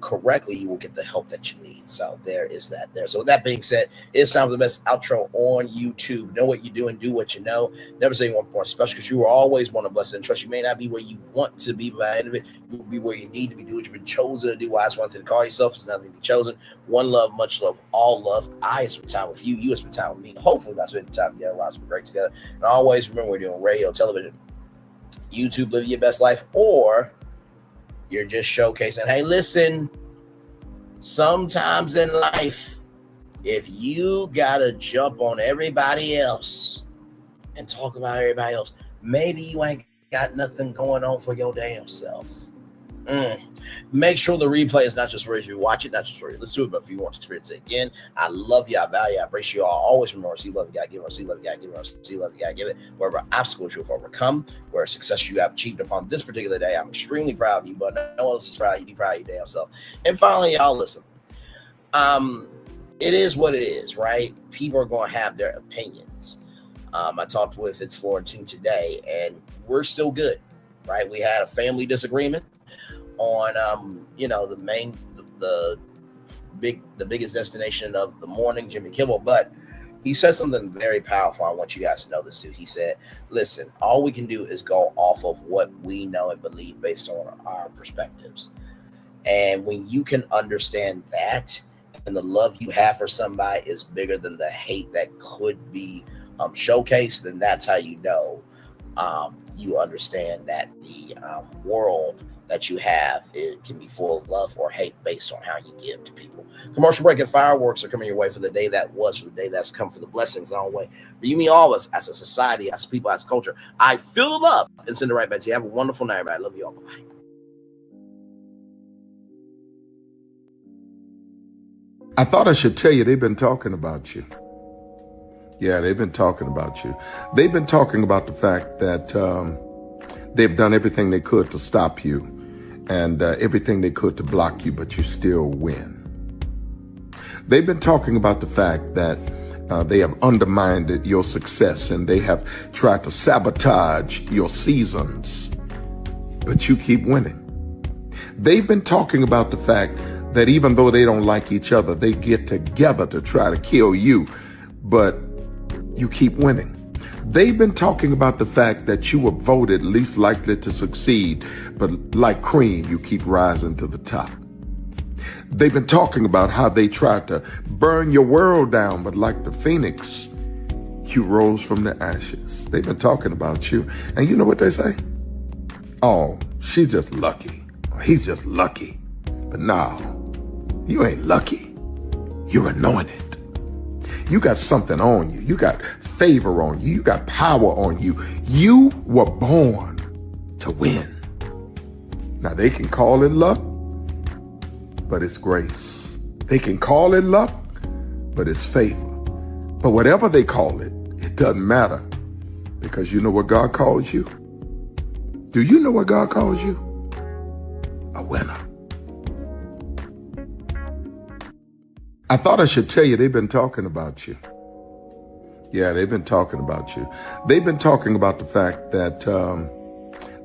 correctly, you will get the help that you need. So there is that there. So with that being said, it's time for the best outro on YouTube. Know what you do and do what you know. Never say you want more special, because you are always one of blessed and trust. You may not be where you want to be, but by the end of it, you will be where you need to be. Do what you've been chosen to do. Why it's one thing to call yourself, it's nothing to be chosen. One love, much love, all love. I spend time with you. You spend time with me. Hopefully, that's spending time together. We'll be great together. And always remember, we're doing radio, television, YouTube, living your best life, or you're just showcasing, hey, listen, sometimes in life, if you gotta jump on everybody else and talk about everybody else, maybe you ain't got nothing going on for your damn self. Make sure the replay is not just for you watch it, not just for you listen to it, but if you want to experience it again. I love you, I value you, I appreciate you all. Always remember, see love you gotta give it, see love you gotta give it, see love you gotta give it. Wherever obstacles you have overcome, where success you have achieved upon this particular day, I'm extremely proud of you, but no one else is proud of you. Be proud of your damn self. And finally, y'all listen. It is what it is, right? People are going to have their opinions. I talked with its Florentine today, and we're still good, right? We had a family disagreement on, you know, the biggest destination of the morning, Jimmy Kimmel. But he said something very powerful. I want you guys to know this too. He said, listen, all we can do is go off of what we know and believe based on our perspectives. And when you can understand that, and the love you have for somebody is bigger than the hate that could be showcased, then that's how you know you understand that the world that you have, it can be full of love or hate based on how you give to people. Commercial break and fireworks are coming your way for the day that was, for the day that's come, for the blessings on the way. For you, me, all of us, as a society, as people, as a culture. I feel the love and send it right back to you. Have a wonderful night, everybody. I love you all. Bye. I thought I should tell you, they've been talking about you. Yeah, they've been talking about you. They've been talking about the fact that they've done everything they could to stop you and everything they could to block you, but you still win. They've been talking about the fact that they have undermined your success and they have tried to sabotage your seasons, but you keep winning. They've been talking about the fact that even though they don't like each other, they get together to try to kill you, but you keep winning. They've been talking about the fact that you were voted least likely to succeed, but like cream, you keep rising to the top. They've been talking about how they tried to burn your world down, but like the phoenix, you rose from the ashes. They've been talking about you. And you know what they say? Oh, she's just lucky. He's just lucky. But no, you ain't lucky. You're anointed. You got something on you. You got favor on you. You got power on you. You were born to win. Now they can call it luck, but it's grace. They can call it luck, but it's favor. But whatever they call it, it doesn't matter, because you know what God calls you? Do you know what God calls you? A winner. I thought I should tell you, they've been talking about you. Yeah, they've been talking about you. They've been talking about the fact that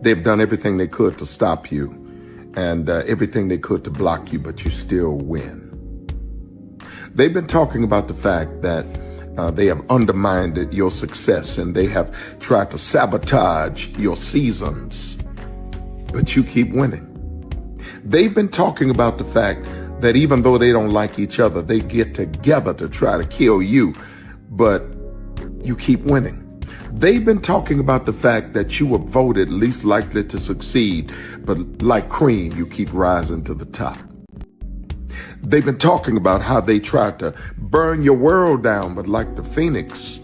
they've done everything they could to stop you and everything they could to block you, but you still win. They've been talking about the fact that they have undermined your success and they have tried to sabotage your seasons, but you keep winning. They've been talking about the fact that even though they don't like each other, they get together to try to kill you, but you keep winning. They've been talking about the fact that you were voted least likely to succeed, but like cream, you keep rising to the top. They've been talking about how they tried to burn your world down, but like the phoenix,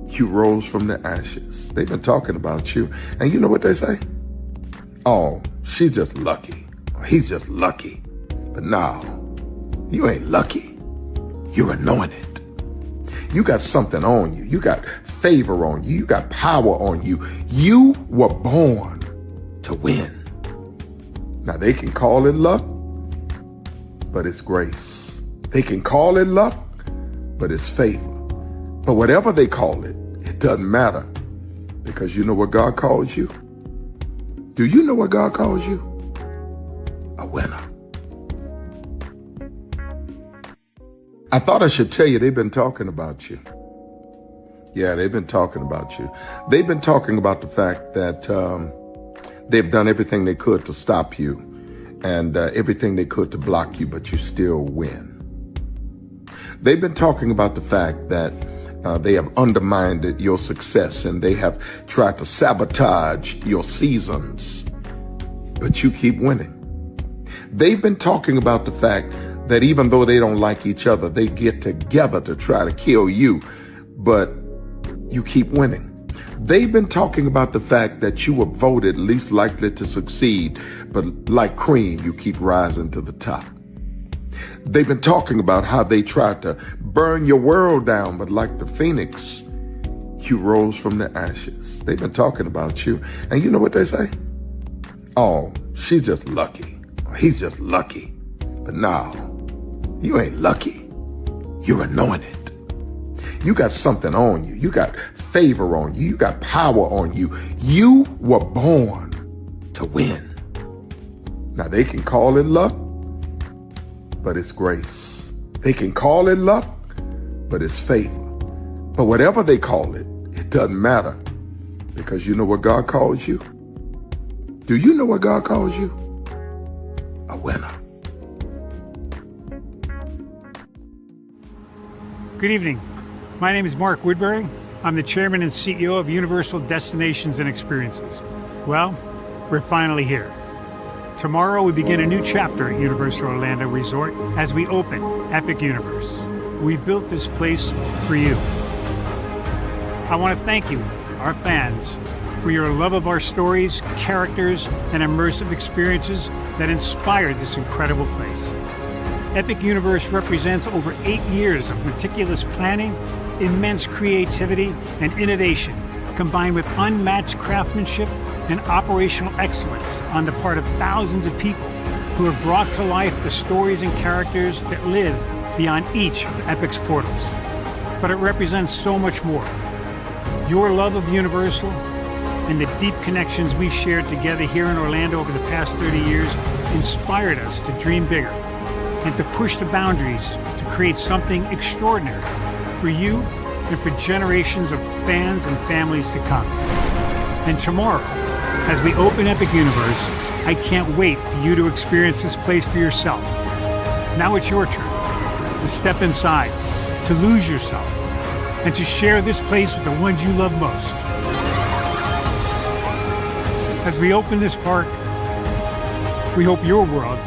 you rose from the ashes. They've been talking about you. And you know what they say? Oh, she's just lucky. He's just lucky. But no, you ain't lucky. You're anointed. You got something on you. You got favor on you. You got power on you. You were born to win. Now they can call it luck, but it's grace. They can call it luck, but it's favor. But whatever they call it, it doesn't matter, because you know what God calls you? Do you know what God calls you? A winner. I thought I should tell you, they've been talking about you. Yeah, they've been talking about you. They've been talking about the fact that they've done everything they could to stop you and everything they could to block you, but you still win. They've been talking about the fact that they have undermined your success and they have tried to sabotage your seasons, but you keep winning. They've been talking about the fact that even though they don't like each other, they get together to try to kill you, but you keep winning. They've been talking about the fact that you were voted least likely to succeed, but like cream, you keep rising to the top. They've been talking about how they tried to burn your world down, but like the phoenix, you rose from the ashes. They've been talking about you. And you know what they say? Oh, she's just lucky. He's just lucky. But no, you ain't lucky. You're anointed. You got something on you. You got favor on you. You got power on you. You were born to win. Now they can call it luck, but it's grace. They can call it luck, but it's favor. But whatever they call it, it doesn't matter. Because you know what God calls you? Do you know what God calls you? A winner. Good evening. My name is Mark Woodbury. I'm the chairman and CEO of Universal Destinations and Experiences. Well, we're finally here. Tomorrow we begin a new chapter at Universal Orlando Resort as we open Epic Universe. We built this place for you. I want to thank you, our fans, for your love of our stories, characters, and immersive experiences that inspired this incredible place. Epic Universe represents over 8 years of meticulous planning, immense creativity, and innovation, combined with unmatched craftsmanship and operational excellence on the part of thousands of people who have brought to life the stories and characters that live beyond each of Epic's portals. But it represents so much more. Your love of Universal and the deep connections we've shared together here in Orlando over the past 30 years inspired us to dream bigger and to push the boundaries to create something extraordinary for you and for generations of fans and families to come. And tomorrow, as we open Epic Universe, I can't wait for you to experience this place for yourself. Now it's your turn to step inside, to lose yourself, and to share this place with the ones you love most. As we open this park, we hope your world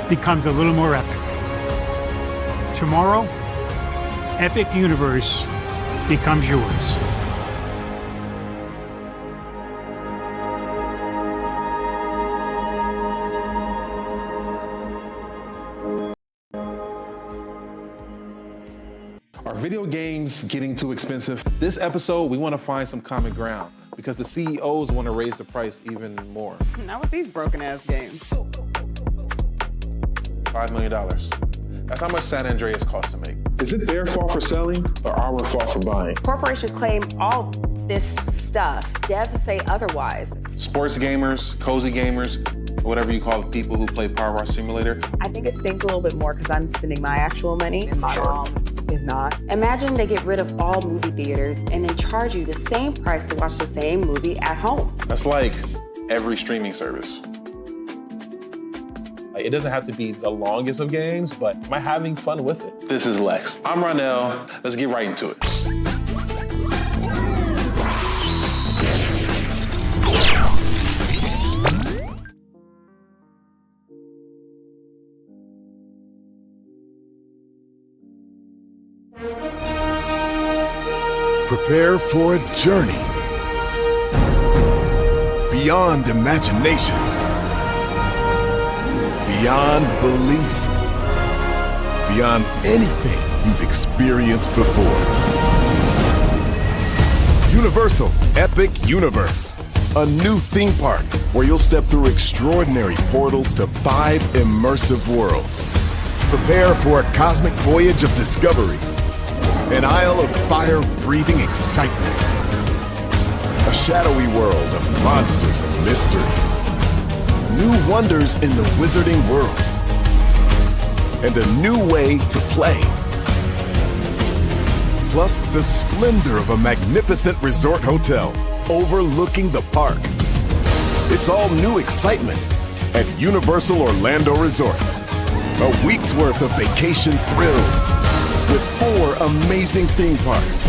becomes a little more epic. Tomorrow, Epic Universe becomes yours. Are video games getting too expensive? This episode, we want to find some common ground because the CEOs want to raise the price even more. Not with these broken ass games. $5 million. That's how much San Andreas costs to make. Is it their fault for selling or our fault for buying? Corporations claim all this stuff. Devs say otherwise. Sports gamers, cozy gamers, whatever you call the people who play Power Wash Simulator. I think it stings a little bit more because I'm spending my actual money and my mom is not. Imagine they get rid of all movie theaters and then charge you the same price to watch the same movie at home. That's like every streaming service. It doesn't have to be the longest of games, but am I having fun with it? This is Lex. I'm Ronell. Let's get right into it. Prepare for a journey beyond imagination, beyond belief, beyond anything you've experienced before. Universal Epic Universe, a new theme park where you'll step through extraordinary portals to 5 immersive worlds. Prepare for a cosmic voyage of discovery, an isle of fire-breathing excitement, a shadowy world of monsters and mystery, new wonders in the wizarding world, and a new way to play. Plus the splendor of a magnificent resort hotel overlooking the park. It's all new excitement at Universal Orlando Resort. A week's worth of vacation thrills with 4 amazing theme parks,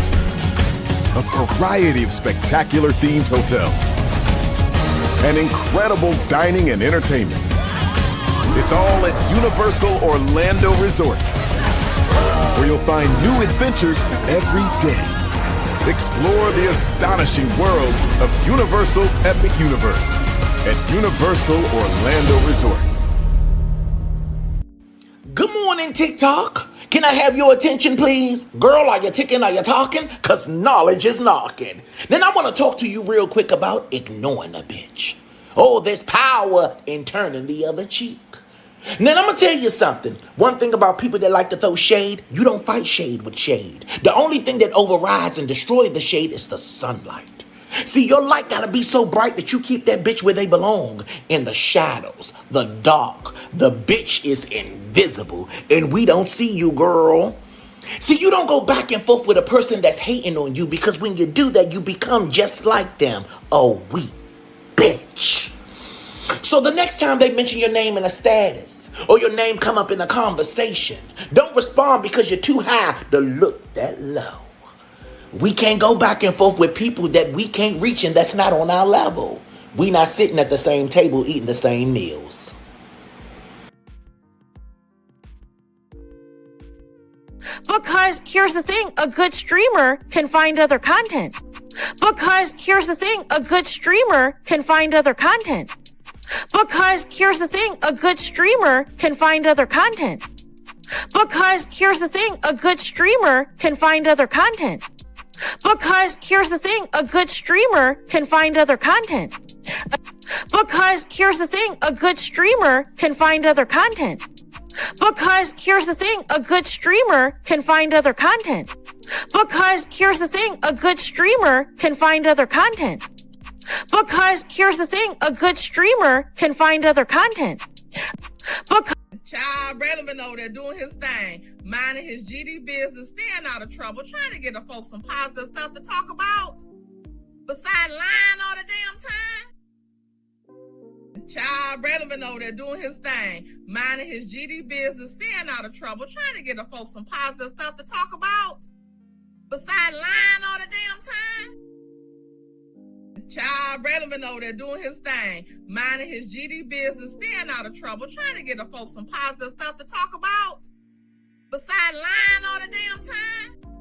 a variety of spectacular themed hotels, and incredible dining and entertainment. It's all at Universal Orlando Resort, where you'll find new adventures every day. Explore the astonishing worlds of Universal Epic Universe at Universal Orlando Resort. Good morning, TikTok. Can I have your attention, please? Girl, are you ticking? Are you talking? Because knowledge is knocking. Then I want to talk to you real quick about ignoring a bitch. Oh, there's power in turning the other cheek. Now, I'm going to tell you something. One thing about people that like to throw shade, you don't fight shade with shade. The only thing that overrides and destroys the shade is the sunlight. See, your light got to be so bright that you keep that bitch where they belong. In the shadows, the dark. The bitch is invisible, and we don't see you, girl. See, you don't go back and forth with a person that's hating on you, because when you do that, you become just like them, a weak bitch. So the next time they mention your name in a status or your name come up in a conversation, don't respond because you're too high to look that low. We can't go back and forth with people that we can't reach and that's not on our level. We not sitting at the same table eating the same meals. Because here's the thing, a good streamer can find other content. Because here's the thing, a good streamer can find other content. Because here's the thing, a good streamer can find other content. Because here's the thing, a good streamer can find other content. Because here's the thing, a good streamer can find other content. Because here's the thing, a good streamer can find other content. Because here's the thing, a good streamer can find other content. Because here's the thing, a good streamer can find other content. Because here's the thing, a good streamer can find other content. Child Braylon over there doing his thing, minding his GD business, staying out of trouble, trying to get the folks some positive stuff to talk about. Besides lying all the damn time. Child Braylon over there doing his thing, minding his GD business, staying out of trouble, trying to get the folks some positive stuff to talk about. Besides lying all the damn time. Child Braylon over there doing his thing, minding his GD business, staying out of trouble, trying to get the folks some positive stuff to talk about. Besides lying all the damn time.